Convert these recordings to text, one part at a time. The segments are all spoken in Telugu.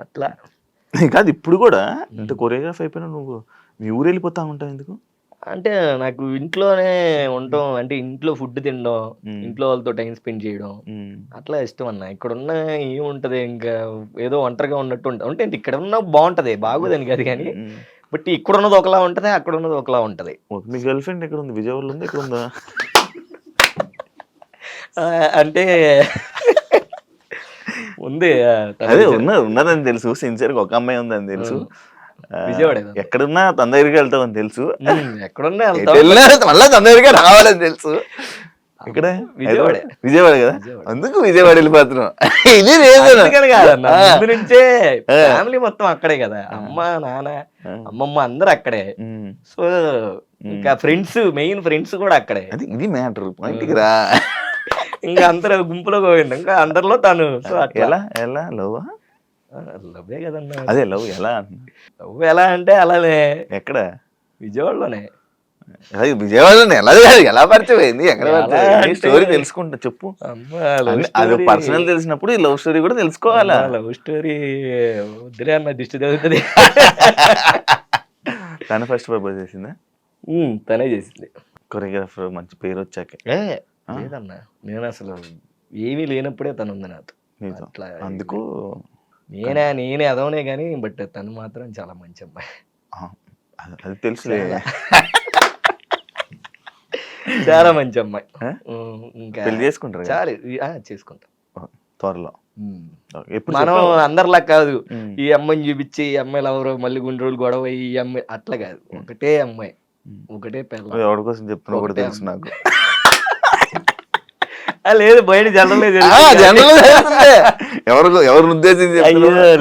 అట్లా కాదు ఇప్పుడు కూడా ఇంత కొరియోగ్రాఫ్ అయిపోయినా నువ్వు మీ ఊరు వెళ్ళిపోతా ఉంటావు ఎందుకు? అంటే నాకు ఇంట్లోనే ఉండటం అంటే ఇంట్లో ఫుడ్ తినడం, ఇంట్లో వాళ్ళతో టైం స్పెండ్ చేయడం అట్లా ఇష్టం అన్న. ఇక్కడున్న ఏముంటది ఇంకా ఏదో ఒంటరిగా ఉన్నట్టు అంటే ఇక్కడ ఉన్న బాగుంటది, బాగోదని కాదు కానీ బట్ ఇక్కడున్నది ఒకలా ఉంటది, అక్కడ ఉన్నది ఒకలా ఉంటది. మీ గర్ల్ ఫ్రెండ్ ఎక్కడ ఉంది? విజయవాడలో ఉంది, ఎక్కడ ఉందా? అంటే ఉంది, అదే ఉన్నదని తెలుసు, సిన్సియర్ గా ఒక అమ్మాయి ఉందని తెలుసు. విజయవాడ ఎక్కడున్నా తన దగ్గరికి వెళ్తావని తెలుసు, ఎక్కడున్నా మళ్ళీ తన దగ్గరికి రావాలని తెలుసు. ఇక్కడ విజయవాడ కదా, అందుకు విజయవాడ వెళ్ళిపోతున్నాం. ఇది ముందు నుంచే ఫ్యామిలీ మొత్తం అక్కడే కదా, అమ్మ నాన్న అమ్మమ్మ అందరు అక్కడే. సో ఇంకా ఫ్రెండ్స్, మెయిన్ ఫ్రెండ్స్ కూడా అక్కడే. అది ఇది మ్యాటర్, ఇంటికి రా. ఇంకా అందరు గుంపులో పోయింది, ఇంకా అందరిలో తను. సో ఎలా ఎలా లవ్? లవ్వే కదన్నా. అదే లవ్ ఎలా? లవ్ ఎలా అంటే అలానే. ఎక్కడ? విజయవాడలోనే. విజయవాడలోనే ఎలా ఎలా పరిచయం అయింది? ఎక్కడ స్టోరీ తెలుసుకుంటా చెప్పు. అది పర్సనల్ తెలిసినప్పుడు ఈ లవ్ స్టోరీ కూడా తెలుసుకోవాలా? లవ్ స్టోరీ వద్దులే అన్న, దిష్టి తగ్గుతుంది. తన ఫస్ట్ ప్రపోజ్ చేసిందా? తనే చేసింది. కొరియోగ్రాఫర్ మంచి పేరు వచ్చాక లేదన్నా, నేను అసలు ఏమీ లేనప్పుడే తను ఉంది నాతో. అట్లా అందుకు నేనే అదవనే కానీ బట్ తను మాత్రం చాలా మంచి అమ్మాయి. అది తెలుసులే, చాలా మంచి అమ్మాయి. ఇంకా పెళ్లి చేసుకుంటారు? చాలా చేసుకుంటాం త్వరలో. మనం అందరిలా కాదు, ఈ అమ్మాయిని చూపించి ఈ అమ్మాయిలు ఎవరో మళ్ళీ కొన్ని రోజులు గొడవ ఈ అమ్మాయి అట్లా కాదు, ఒకటే అమ్మాయి ఒకటే పిల్ల. ఎవరి కోసం చెప్తున్నా కూడా తెలుసు నాకు. లేదు బయట జనరల్ ఎవరు ఉద్దేశించి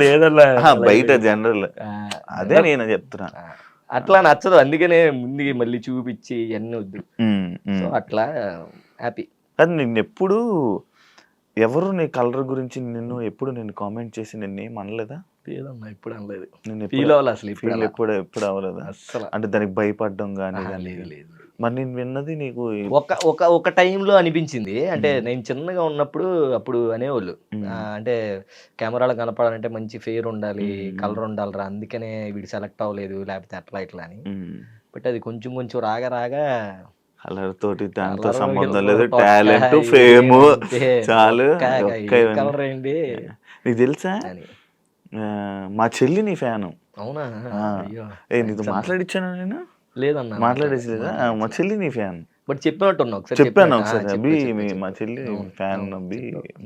లేదన్నా, బయట జనరల్. అదే నేను చెప్తున్నా, అట్లా నచ్చదు, అందుకనే ముందుకి మళ్ళీ చూపించి అన్ని వద్దు. సో అట్లా హ్యాపీ. అది నిన్నెప్పుడు ఎవరు నీ కలర్ గురించి నిన్ను ఎప్పుడు నేను కామెంట్ చేసి నిన్ను ఏం అనలేదా? లేదన్నా, ఎప్పుడు అనలేదు. నేను ఫీల్ అవ్వాలి అసలు, ఎప్పుడు అవ్వలేదా అసలు? అంటే దానికి భయపడడం కానీ? లేదు. మరి నేను విన్నది నీకు ఒక టైంలో అనిపించింది. అంటే నేను చిన్నగా ఉన్నప్పుడు అప్పుడు అనేవాళ్ళు, అంటే కెమెరాలో కనపడాలంటే మంచి ఫేర్ ఉండాలి, కలర్ ఉండాలిరా, అందుకనే వీడు సెలెక్ట్ అవ్వలేదు, లేకపోతే అట్లా ఇట్లా అని. బట్ అది కొంచెం కొంచెం రాగా కలర్ తోటి దాంతో సంబంధం లేదు, టాలెంట్ ఫేమ్ చాలు. కలర్ ఏంటి నీకు తెలుసా, మా చెల్లి నీ ఫ్యాను. అవునా? నీతో మాట్లాడిచ్చాను నేను? లేదన్నా, మాట్లాడేసి లేదా? మా చెల్లి నీ ఫ్యాన్. బట్ చెప్పినట్టున్నా, చెప్పాను ఒకసారి. అబ్బి మా చెల్లి ఫ్యాన్, అబ్బి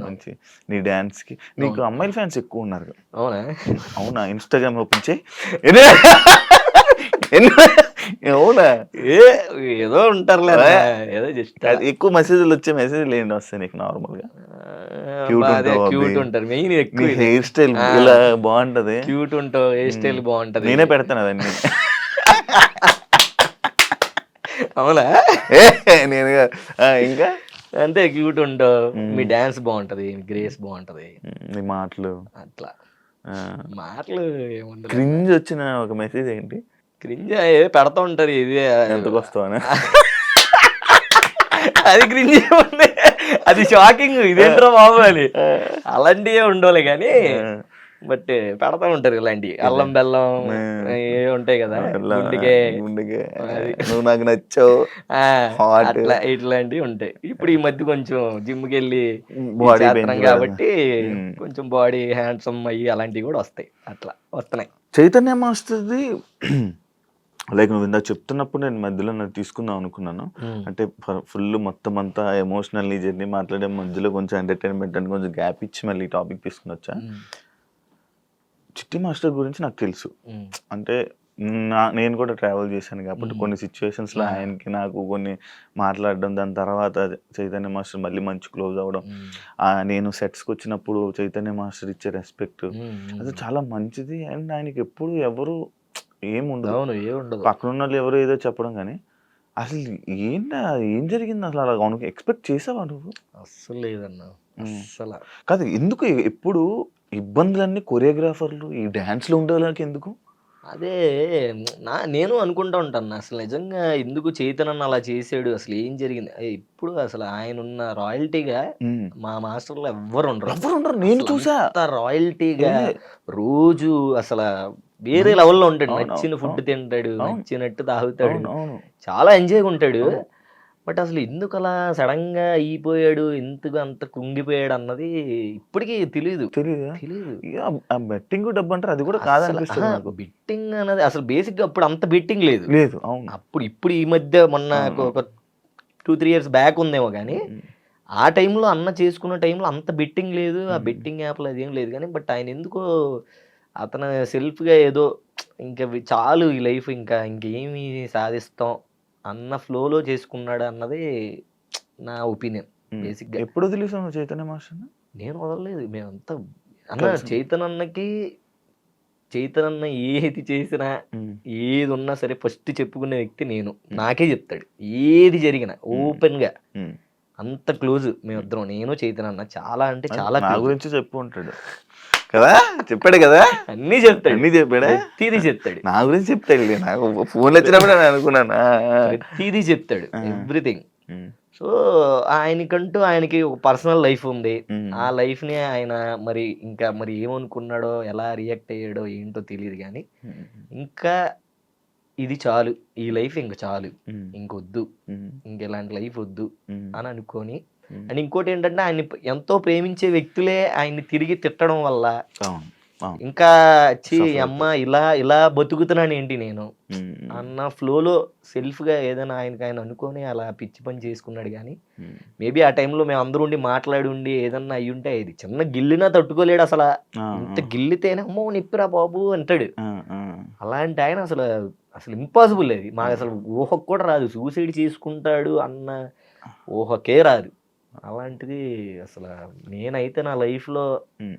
మంచి నీ డాన్స్ కి. నీకు అమ్మాయిల ఫ్యాన్స్ ఎక్కువ ఉన్నారు. అవునా? అవునా? ఇన్స్టాగ్రామ్ ఓపెన్ చేయి. అవునా? ఏదో ఉంటారులే, ఏదో జస్ట్ ఎక్కువ మెసేజ్లు వచ్చే మెసేజ్లు ఏంటి వస్తాయి నీకు? నార్మల్ గా క్యూట్ ఉంటారు, మెయిన్ ఎక్కువ హెయిర్ స్టైల్ ఇలా బాగుంటది, క్యూట్ ఉంటావు, హెయిర్ స్టైల్ బాగుంటది. నేనే పెడతాను అవన్నీ. అవునా? నేను ఇంకా అంతే, క్యూట్ ఉంటావు, మీ డాన్స్ బాగుంటది, మీ గ్రేస్ బాగుంటది, మీ మాటలు అట్లా. మాటలు ఏముండదు. క్రింజ్ వచ్చిన ఒక మెసేజ్ ఏంటి? క్రింజ్ పెడతా ఉంటారు, ఇది ఎంతకు వస్తావని. అది క్రింజ్ ఉంది, అది షాకింగ్, ఇదేంట్రా బాబు అని. అలాంటివే ఉండవులే కానీ బట్ పెడతా ఉంటారు ఇలాంటివి, అల్లం బెల్లం ఏ ఉంటాయి కదా, గుండెకే నువ్వు నాకు నచ్చావు అట్లా ఇట్లాంటివి ఉంటాయి. ఇప్పుడు ఈ మధ్య కొంచెం జిమ్ కి వెళ్ళి చేస్తున్నాం కాబట్టి కొంచెం బాడీ హ్యాండ్సమ్ అయ్యి అలాంటివి కూడా వస్తాయి, అట్లా వస్తున్నాయి. చైతన్య మాస్టర్ది లైక్ నువ్వు ఇందాక చెప్తున్నప్పుడు నేను మధ్యలో నాకు తీసుకుందాం అనుకున్నాను. అంటే ఫుల్ మొత్తం అంతా ఎమోషనల్ జర్నీ మాట్లాడే మధ్యలో కొంచెం ఎంటర్టైన్మెంట్ అని కొంచెం గ్యాప్ ఇచ్చి మళ్ళీ టాపిక్ తీసుకుని వచ్చా. చిట్టి మాస్టర్ గురించి నాకు తెలుసు, అంటే నేను కూడా ట్రావెల్ చేశాను కాబట్టి కొన్ని సిచ్యువేషన్స్లో ఆయనకి నాకు కొన్ని మాట్లాడడం, దాని తర్వాత చైతన్య మాస్టర్ మళ్ళీ మంచి క్లోజ్ అవ్వడం, నేను సెట్స్కి వచ్చినప్పుడు చైతన్య మాస్టర్ ఇచ్చే రెస్పెక్ట్ అది చాలా మంచిది. అండ్ ఆయనకి ఎప్పుడు ఎవరు ఏముండదు, పక్కన ఉన్న వాళ్ళు ఎవరు ఏదో చెప్పడం కానీ అసలు ఏం జరిగింది అసలు? అలా ఎక్స్పెక్ట్ చేసావా నువ్వు? అస్సలు లేదన్నా, అస్సలు కాదు. ఎందుకు ఎప్పుడు ఇబ్బందులన్నీ కొరియోగ్రాఫర్లు ఈ డాన్స్లో ఉండే వాళ్ళకి ఎందుకు? అదే నేను అనుకుంటా ఉంటాను. అసలు నిజంగా ఎందుకు చైతన్య అలా చేసాడు? అసలు ఏం జరిగింది? ఇప్పుడు అసలు ఆయనున్న రాయల్టీగా మా మాస్టర్‌లో ఎవ్వరుండరు. ఎవరుండరు, నేను చూసా. అంత రాయల్టీగా ఏ రోజు అసల వేరే లెవెల్‌లో ఉంటాడు. అవును, నచ్చిన అవును, ఫుడ్ తింటాడు. అవును, నచ్చినట్టు తాగుతాడు. అవును, అవును, చాలా ఎంజాయ్‌గా ఉంటాడు. అవును. బట్ అసలు ఎందుకలా సడెన్‌గా అయిపోయాడు? ఎందుకు అంత కృంగిపోయాడు అన్నది ఇప్పటికి తెలీదు. తెలీదా? తెలీదు. ఇక ఆ బెట్టింగ్ డబ్బు అంటారు, అది కూడా అస్సల కాదనిపిస్తుంది నాకు. బెట్టింగ్ అన్నది అసలు బేసిక్‌గా అప్పుడు అంత బెట్టింగ్ లేదు. లేదు, అవును, ఇప్పుడు ఈ మధ్య మొన్న అవును, ఒక 2, 3 ఇయర్స్ బ్యాక్ ఉందేమో గానీ, ఉమ్, ఆ టైంలో అన్న చేసుకున్న టైంలో అంత బెట్టింగ్ లేదు. ఆ ఉమ్, బెట్టింగ్ యాప్‌లు అదేం లేదు గానీ, బట్ ఆయన ఎందుకో అతను సెల్ఫ్‌గా ఏదో ఇంక చాలు ఈ లైఫ్ ఇంకేమి సాధిస్తాం అన్న ఫ్లోలో చేసుకున్నాడు అన్నది నా ఒపీనియన్ బేసిక్‌గా. ఎప్పుడు వదిలేసావు నువ్వు చైతన్య మాస్టర్ని? నేను వదలలేదు. మేమంతా అన్న కలిసి చైతన్య ఏది చేసినా, ఏదున్నా సరే ఫస్ట్ చెప్పుకునే వ్యక్తి నేను. నాకే చెప్తాడు. ఏది జరిగినా ఓపెన్‌గా. అంత క్లోజ్ మేమిద్దరం. నేను చైతన్య చాలా అంటే చాలా నా క్లోజ్. గురించి చెప్పు ఉంటాడు కదా, చెప్పాడు కదా, అన్నీ చెప్తాడు. అన్ని చెప్పాడా? ప్రతీదీ చెప్తాడు. నా గురించి చెప్తాడు, నాకు ఫోన్లు వచ్చినప్పుడు నేను అనుకున్నాను. ప్రతీదీ చెప్తాడు. ఆ. ఎవ్రీథింగ్. ఉమ్, సో, ఆయనకి ఒక పర్సనల్ లైఫ్ ఉంది. ఉమ్, ఆ లైఫ్‌ని ఆయన మరి ఏమనుకున్నాడో, ఎలా రియాక్ట్ అయ్యాడో ఏంటో తెలీదు గానీ, ఉమ్, ఇంకా ఇది చాలు. ఈ లైఫ్ ఇంక చాలు. ఉమ్, ఇంకొద్దు. ఉమ్, ఇంకిలాంటి లైఫ్ వద్దు ఉమ్, అని అనుకోని ఉమ్. అండ్ ఇంకోటేంటంటే ఆయన్ని ఎంతో ప్రేమించే వ్యక్తులే ఆయన్ని తిరిగి తిట్టడం వల్ల అవును, అవును. ఇంకా Suffer అమ్మ అవుతాడు. ఇలా బతుకుతున్నానేంటి నేను ఉమ్, అన్న ఫ్లోలో సెల్ఫ్‌గా ఏదైనా ఆయన అనుకోని అలా పిచ్చి పని చేసుకున్నాడు గానీ, ఉమ్, మేబీ ఆ టైంలో మేమందరం ఉండి మాట్లాడుండి ఏదన్నా అయ్యుంటే ఇది చిన్న గిల్లినా తట్టుకోలేడసల. ఆ, ఇంత ఆ, గిల్లితేనే "అమ్మో! నొప్పిరా బాబు" అంటాడు. ఆ, ఆ, అలాంటి ఆయన అసలు ఇంపాసిబుల్ అది. ఆ. మాకసలు ఊహకు కూడా రాదు. సూసైడ్ చేసుకుంటాడు అన్న ఊహకే రాదు. అలాంటిది అసల నేనైతే నా లైఫ్‌లో ఉమ్,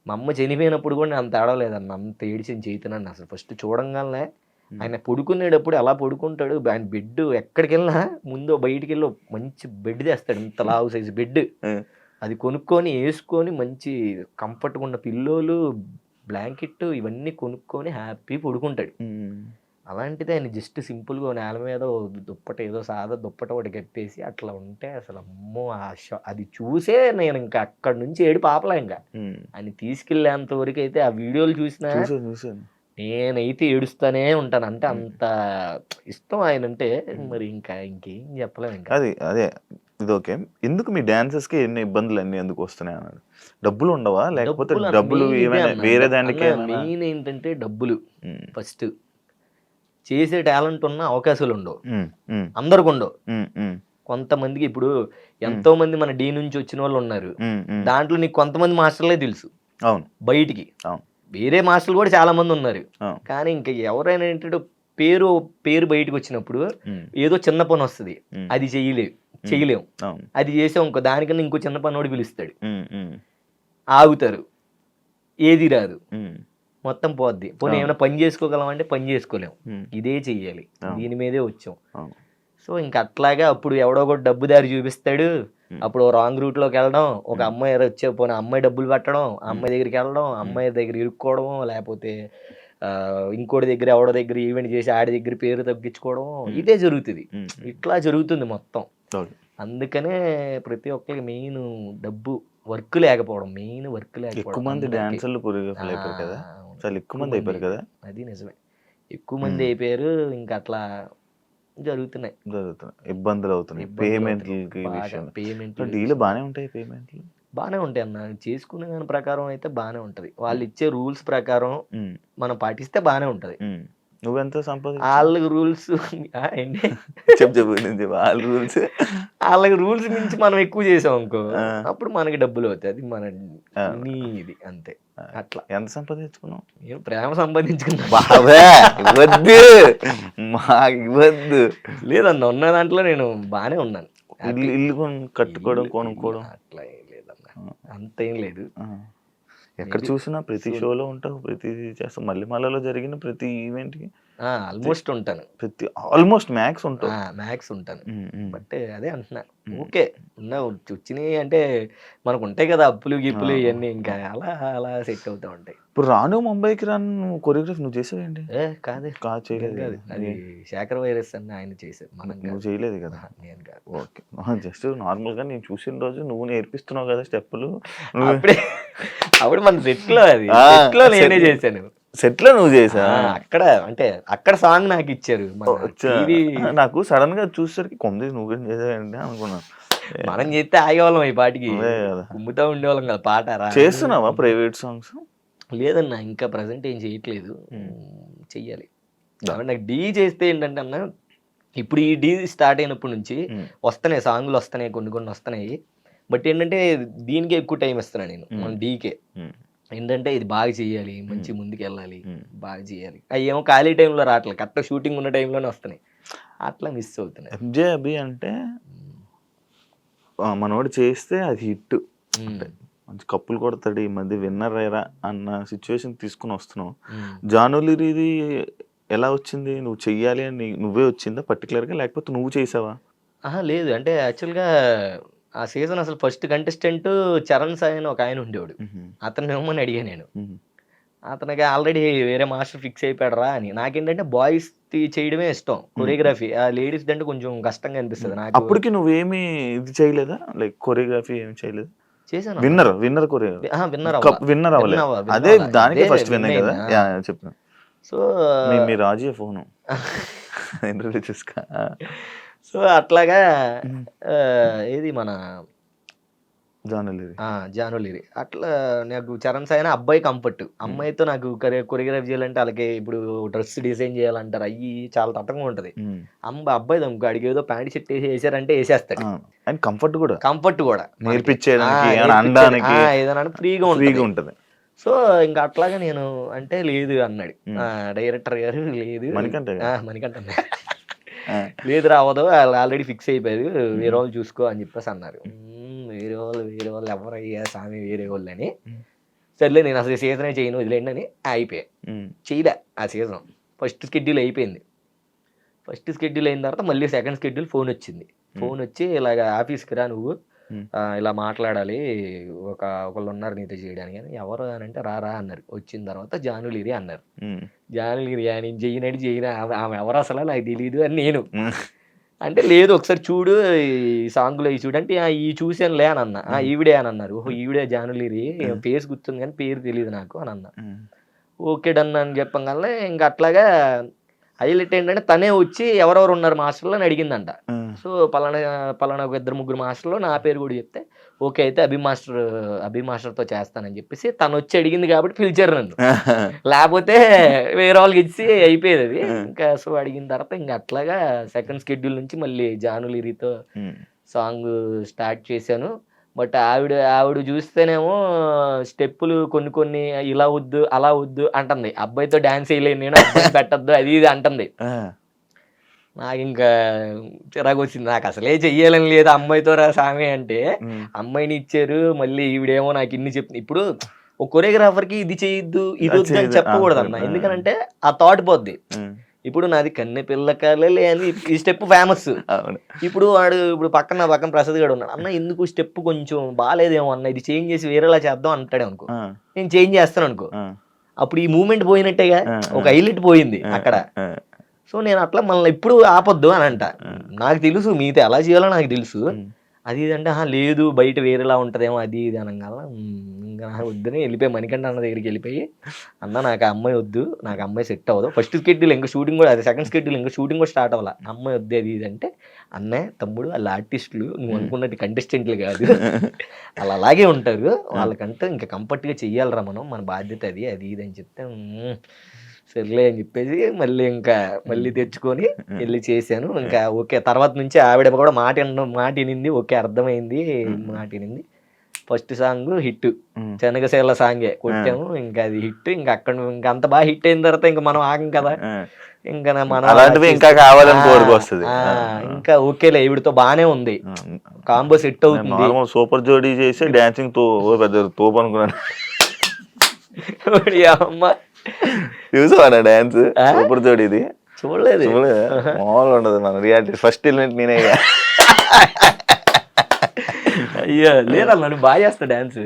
మా అమ్మ చనిపోయినప్పుడు కూడా నేను అంత ఏడవలేదన్న. అంత ఏడిసిన చైతన్యాన్ని అసలు ఫస్ట్ చూడంగాల్నే ఉమ్, ఆయన పడుకునేటప్పుడు ఎలా పడుకుంటాడు, ఆయన బెడ్ ఎక్కడికెళ్ళినా ముందు బయటికెళ్ళి ఒక మంచి బెడ్ తెస్తాడు. ఇంత లావు సైజు బెడ్. ఆ, అది కొనుక్కొని, యేసుకొని మంచి కంఫర్ట్‌గా ఉన్న పిల్లోలు, బ్లాంకెట్టు ఇవన్నీ కొనుక్కొని హ్యాపీగా పడుకుంటాడు. ఉమ్, అలాంటిది ఆయన జస్ట్ సింపుల్‌గా నేల మీద ఓ దుప్పట ఏదో సాదా దుప్పట ఒకటి కప్పేసి అట్లా ఉంటే అసలు అమ్మో! అది చూసే నేనింక అక్కడి నుంచి ఏడుపు ఆపలే ఇంక. ఉమ్. ఆయన్ని తీసుకెళ్ళేంత వరకైతే ఆ వీడియోలు చూసినా చూసాను. నేనైతే ఏడుస్తానే ఉంటాను. అంటే ఉమ్. అంత ఇష్టం ఆయనంటే ఉమ్. మరి ఇంకేం చెప్పలేం ఇంక. అదే ఇది ఓకే. ఎందుకు మీ డాన్సర్స్‌కి ఎన్ని ఇబ్బందులన్నీ ఎందుకు వస్తున్నాయి అన్నాడు? డబ్బులు ఉండవా? లేకపోతే డబ్బులు మెయిన్ ఇదే ఏమైనా అన్న. వేరే దానికి ఏమైనా? మెయిన్ ఏంటంటే డబ్బులు హ్మ్. ఫస్ట్. చేసే టాలెంట్ ఉన్న అవకాశాలుండవు. హ్మ్. హ్మ్. అందరికుండవు. హ్మ్. హ్మ్. కొంతమందికి ఇప్పుడు హ్మ్. ఎంతోమంది మన డి నుంచి వచ్చినోళ్ళున్నారు. హ్మ్. హ్మ్. దాంట్లో నీకు కొంతమంది మాస్టర్‌లే తెలుసు అవును, బయటికి. అవును, వేరే మాస్టర్‌లు కూడా చాలా మందున్నారు. అవును. కానీ ఇంక ఎవరైనా ఏంటంటే పేరు బయటికొచ్చినప్పుడు హ్మ్. ఏదో చిన్న పనొస్తది. హ్మ్. అది హ్మ్. చెయ్యలేం. అవును. అది చేసామనుకో దానికన్నా ఇంకో చిన్న పనోడు పిలుస్తాడు. హ్మ్. హ్మ్. ఆగుతారు. ఏది రాదు. హ్మ్. మొత్తం పోద్ది. పోనీ అవును. ఏమైనా పని చేసుకోగలమా అంటే పని చేసుకోలేం. హ్మ్. ఇదే చెయ్యాలి. అవును, దీని మీదే వచ్చాం. అవును. సో, ఇంక అట్లాగా అప్పుడు ఎవడో ఒకడు డబ్బు దారి చూపిస్తాడు. హ్మ్. అప్పుడు రాంగ్ రూట్‌లోకెళ్ళడం. ఒక హ్మ్. అమ్మాయి పోనీ ఆ అమ్మాయి డబ్బులు పెట్టడం. ఆ హ్మ్. అమ్మాయి దగ్గరికెళ్ళడం. ఆ హ్మ్. అమ్మాయి దగ్గర ఇరుక్కోవడమో, లేపోతే ఇంకోడి దగ్గర ఎవడో దగ్గర ఈవెంట్ చేసి ఆడి దగ్గర పేరు తగ్గించుకోవడం. హ్మ్. ఇదే జరుగుతది. హ్మ్. హ్మ్. ఇట్లా జరుగుతుంది మొత్తం. ఓకే. అందుకనే ప్రతి ఒక్కళ్ళకి మెయిను డబ్బు, వర్క్ లేకపోవడం. మెయిన్ వర్క్ ఎక్కువ లేకపోవడం మంది అందరికి. డాన్సర్లు ఆ! కొరియోగ్రాఫర్‌లు అయిపోయారు కదా! అవును. చాలా ఎక్కువ మంది అయిపోయారు కదా! అది నిజమే. ఎక్కువ మంది హ్మ్. అయిపోయారు. ఇంకట్లా జరుగుతున్నాయి. జరుగుతున్నాయి. ఇబ్బందులవుతున్నాయి. ఇబ్బందులవుతున్నాయి. పేమెంట్‌లకి బాగా విషయంలో. పేమెంట్‌ల డీల్ విషయంలో. బానే ఉంటాయి పేమెంట్‌లు? బానే ఉంటాయన్న. చేసుకునే దాని ప్రకారం అయితే బానే ఉంటది. హ్మ్. వాళ్ళిచ్చే రూల్స్ ప్రకారం హ్మ్. మనం పాటిస్తే బానే ఉంటది. హ్మ్. నువ్వెంత సంపాదించావు? ఆళ్ళకి రూల్స్ ఏంటి? చెప్పు నువ్వు చెప్పు. ఆళ్ళ రూల్స్. ఆళ్ళకి రూల్స్ మించి మనం ఎక్కువ చేసామనుకో, ఆ! అప్పుడు మనకి డబ్బులవుతాయి. అది మన అవును. నీది అంతే. ఆ! అట్లా. ఎంత సంపాదించుకున్నావు? నేను ప్రేమ సంపాదించుకున్నా. బాబే! ఇవ్వద్దు. మాకివ్వద్దు. లేదన్న ఉన్న దాంట్లో నేను బానే ఉన్నాను. హ్యాపీ. ఇల్లు కట్టుకోవడం, ఇల్లు కొనుక్కోవడం. అట్లా ఏం లేదన్న. ఆ! అంతేం లేదు. ఆ! ఎక్కడ మేబీ చూసినా ప్రతి సూన్. షోలో ఉంటావు. ప్రతిది చేస్తావు. మల్లెమాలలో జరిగిన ప్రతి ఈవెంట్‌కి ఆల్మోస్ట్ ఉంటాను. ప్రతి ఆల్మోస్ట్ మ్యాక్స్ ఉంటావు. మ్యాక్స్ ఉంటాను. బట్ అదే అంటున్నా. ఓకే. వచ్చినయి అంటే మనకు ఉంటాయి కదా అప్పులు, గిప్పులు ఇయన్నీ ఇంకా అలా అలా సెట్ అవుతా ఉంటాయి. ఇప్పుడు రాను ముంబైకి రాను నువ్వు కొరియోగ్రఫీ నువ్వు చేసావేంటి? కాదు. చేయలేదు. కాదు. అది శేఖర్ వైరస్ అని ఆయన చేశారు. మనం నువ్వు చేయలేదు కదా? నేను కాదు. ఓకే. జస్ట్ నార్మల్‌గా నేను చూసిన రోజు నువ్వు నేర్పిస్తున్నావు కదా స్టెప్పులు. అప్పుడు మన సెట్‌లో అది. సెట్‌లో నేనే చేశాను. సెట్‌లో నువ్వు చేసావా? అక్కడ అంటే అక్కడ సాంగ్ నాకు ఇచ్చారు. నాకు సడన్ గా చూసేసరికి కొంది నువ్వు కూడా చేసావేంటి అనుకున్నాను. మనం చేస్తే ఆగేవాళ్ళం ఈ పాటికి. కుమ్ముతా ఉండేవాళ్ళం కదా పాట. చేస్తున్నావా ప్రైవేట్ సాంగ్స్? లేదన్నా ఇంకా ప్రెసెంట్ ఏం చేయట్లేదు. చెయ్యాలి. నాకు డీ చేస్తే ఏంటంటే అన్న ఇప్పుడు ఈ డీ స్టార్ట్ అయినప్పటి నుంచి వస్తున్నాయి సాంగ్లు వస్తున్నాయి, కొన్ని కొన్ని వస్తున్నాయి. బట్ ఏంటంటే దీనికే ఎక్కువ టైం ఇస్తున్నాను నేను. మన డీకే ఏంటంటే ఇది బాగా చెయ్యాలి, మంచి ముందుకు వెళ్ళాలి, బాగా చేయాలి. అవి ఏమో ఖాళీ టైంలో రావట్లేదు, కరెక్ట్ షూటింగ్ ఉన్న టైంలోనే వస్తున్నాయి. అట్లా మిస్ అవుతున్నాయి. ఎంజే అభి అంటే మనోడు చేస్తే అది హిట్, మంచి కప్పులు కొడతాడు, ఈ మధ్య విన్నర్ అయ్యారా అన్న సిచ్యువేషన్ తీసుకుని వస్తున్నావు. జానులిరిది ఎలా వచ్చింది? నువ్వు చెయ్యాలి అని నువ్వే వచ్చిందా పర్టికులర్గా, లేకపోతే నువ్వు చేసావా? లేదు, అంటే యాక్చువల్గా ఆ సీజన్ అసలు ఫస్ట్ కంటెస్టెంట్ చరణ్ సాయి అని ఒక ఆయన ఉండేవాడు. అతను ఏమని అడిగా నేను. అతనికి ఆల్రెడీ వేరే మాస్టర్ ఫిక్స్ అయిపోయాడు రా అని. నాకేంటంటే బాయ్స్ చేయడమే ఇష్టం కొరియోగ్రఫీ. ఆ లేడీస్ అంటే కొంచెం కష్టంగా అనిపిస్తుంది నాకు. అప్పటికి నువ్వేమి ఇది చేయలేదా, లైక్ కొరియోగ్రఫీ ఏమి చేయలేదు? చేశాను. విన్నర్ కొరియోగ్రఫీ విన్నర్ అవ్వలేదు. అదే దానికి ఫస్ట్ విన్నర్ కదా చెప్పు. సో మీ రాజీ ఫోను ఇంటర్వ్యూ చూసుకో. సో అట్లాగా ఏది మన జానులిరి అట్లా నాకు చరణ్ సాయి అబ్బాయి కంఫర్ట్. అమ్మాయితో నాకు కొరియోగ్రఫీ చేయాలంటే అలాగే ఇప్పుడు డ్రెస్ డిజైన్ చేయాలంటారు, అయ్యి చాలా తట్టంగా ఉంటది. అబ్బాయి దమ్ముకు అడిగి ఏదో ప్యాంట్ షర్ట్ వేసారంటే వేసేస్తాడు. కంఫర్ట్ కూడా నేర్పించేదానికి ఏదైనా ఫ్రీగా ఉంటది. సో ఇంకా అట్లాగా నేను అంటే లేదు అన్నాడు డైరెక్టర్ గారు. లేదు మణికంఠ లేదు రావదు, ఆల్రెడీ ఫిక్స్ అయిపోయారు, వేరే వాళ్ళు చూసుకో అని చెప్పేసి అన్నారు. వేరే వాళ్ళు ఎవరయ్యా స్వామి వేరే వాళ్ళు అని. సర్లే నేను అసలు సీజనే చేయను వదిలేండి అని అయిపోయా. చేయలే ఆ సీజన్. ఫస్ట్ షెడ్యూల్ అయిపోయింది. ఫస్ట్ షెడ్యూల్ అయిన తర్వాత మళ్ళీ సెకండ్ షెడ్యూల్ ఫోన్ వచ్చింది. ఫోన్ వచ్చి ఇలాగ ఆఫీస్కి రా నువ్వు, ఇలా మాట్లాడాలి, ఒకళ్ళు ఉన్నారు నీతో చేయడానికి అని. ఎవరు అని అంటే రా అన్నారు. వచ్చిన తర్వాత జానులిరి అన్నారు. జానులిరి నేను చేయను ఆమె ఎవరు అసలు నాకు తెలియదు అని నేను అంటే, లేదు ఒకసారి చూడు ఈ సాంగ్లో ఈ చూడు అంటే ఈ చూసానులే అని అన్నా. ఈవిడే అని అన్నారు. ఓహో ఈవిడే జానులిరి, ఫేస్ గుర్తుంది కానీ పేరు తెలియదు నాకు అని అన్నా. ఓకే డన్ అని చెప్పగలనే. ఇంకా అట్లాగా హైలైట్ ఏంటంటే తనే వచ్చి ఎవరెవరు ఉన్నారు మాస్టర్లో అని అడిగిందంట. సో పలానా ఒక 2-3 మాస్టర్లో నా పేరు కూడా చెప్తే ఓకే అయితే అభి మాస్టర్తో చేస్తానని చెప్పేసి తను వచ్చి అడిగింది కాబట్టి పిలిచారు నన్ను. లేకపోతే వేరే వాళ్ళకి ఇచ్చి అయిపోయేది అది. ఇంకా సో అడిగిన తర్వాత ఇంకా అట్లాగా సెకండ్ షెడ్యూల్ నుంచి మళ్ళీ జానులిరితో సాంగ్ స్టార్ట్ చేశాను. బట్ ఆవిడ చూస్తేనేమో స్టెప్పులు కొన్ని ఇలా వద్దు అలా వద్దు అంటుంది. అబ్బాయితో డాన్స్ వేయలేను నేను, అబ్బాయి పెట్టద్దు అది ఇది అంటుంది. నాకు ఇంకా చిరాకు వచ్చింది. నాకు అసలే చెయ్యాలని లేదు అమ్మాయితో రా సామి అంటే. అమ్మాయిని ఇచ్చారు, మళ్ళీ ఈవిడేమో నాకు ఇన్ని చెప్తుంది. ఇప్పుడు ఒక కొరియోగ్రాఫర్కి ఇది చేయొద్దు ఇది వద్దు అని చెప్పకూడదు అన్న, ఎందుకంటే ఆ థాట్ పోద్ది. ఇప్పుడు నాది కన్నె పిల్ల కలలే అని ఈ స్టెప్ ఫేమస్. ఇప్పుడు పక్కన ప్రసాద్ గారు ఉన్నాడు. అన్న ఎందుకు స్టెప్ కొంచెం బాగాలేదేమో అన్న, ఇది చేంజ్ చేసి వేరేలా చేద్దాం అంటాడే అనుకో. నేను చేంజ్ చేస్తాను అనుకో, అప్పుడు ఈ మూమెంట్ పోయినట్టేగా, ఒక హైలైట్ పోయింది అక్కడ. సో నేను అట్లా మళ్ళీ ఇప్పుడు ఆపొద్దు అని అంట. నాకు తెలుసు మీతో ఎలా చేయాలో నాకు తెలుసు, అది ఇది అంటే లేదు బయట వేరేలా ఉంటుందేమో అది ఇది అనగాల ఇంకా నాకు వద్దని వెళ్ళిపోయి మణికంఠ అన్న దగ్గరికి వెళ్ళిపోయి, అన్న నాకు ఆ అమ్మాయి వద్దు, నాకు అమ్మాయి సెట్ అవ్వదు. ఫస్ట్ షెడ్యూల్ ఇంకా షూటింగ్ కూడా, అది సెకండ్ షెడ్యూల్ ఇంకా షూటింగ్ కూడా స్టార్ట్ అవ్వాలి. అమ్మాయి వద్దు అది ఇది అంటే, అన్నయ్య తమ్ముడు వాళ్ళ ఆర్టిస్టులు నువ్వు అనుకున్నట్టు కంటెస్టెంట్లు కాదు, వాళ్ళు అలాగే ఉంటారు, వాళ్ళకంటే ఇంకా కంఫర్ట్గా చెయ్యాలరా మనం, మన బాధ్యత అది ఇది అని చెప్తే సర్లే అని చెప్పేసి మళ్ళీ తెచ్చుకొని వెళ్ళి చేశాను. ఇంకా ఓకే తర్వాత నుంచి ఆవిడ కూడా మాట వినింది. ఓకే అర్థమైంది, మాట వినింది. ఫస్ట్ సాంగ్ హిట్, శనగశీల సాంగే కొట్టాము. ఇంకా అది హిట్. ఇంకా అక్కడ ఇంకా అంత బాగా హిట్ అయిన తర్వాత ఇంకా మనం ఆగం కదా, ఇంకా ఇంకా కావాలని కోరుకొస్తుంది. ఇంకా ఓకేలే ఈవిడతో బానే ఉంది, కాంబో సెట్ అవుతుంది. సూపర్ జోడీ చేసి డాన్సింగ్ తో పెద్ద తోపు అనుకున్నాను. అమ్మ చూసావా డాన్స్ సూపర్ జోడి ఇది చూడలేదు. చూడలేదు మామూలుగా ఉండదు మన రియాలిటీ ఫస్ట్ ఎలిమెంట్ నేనే అయ్యో లేదన్నా నువ్వు బాగా చేస్తా డాన్స్.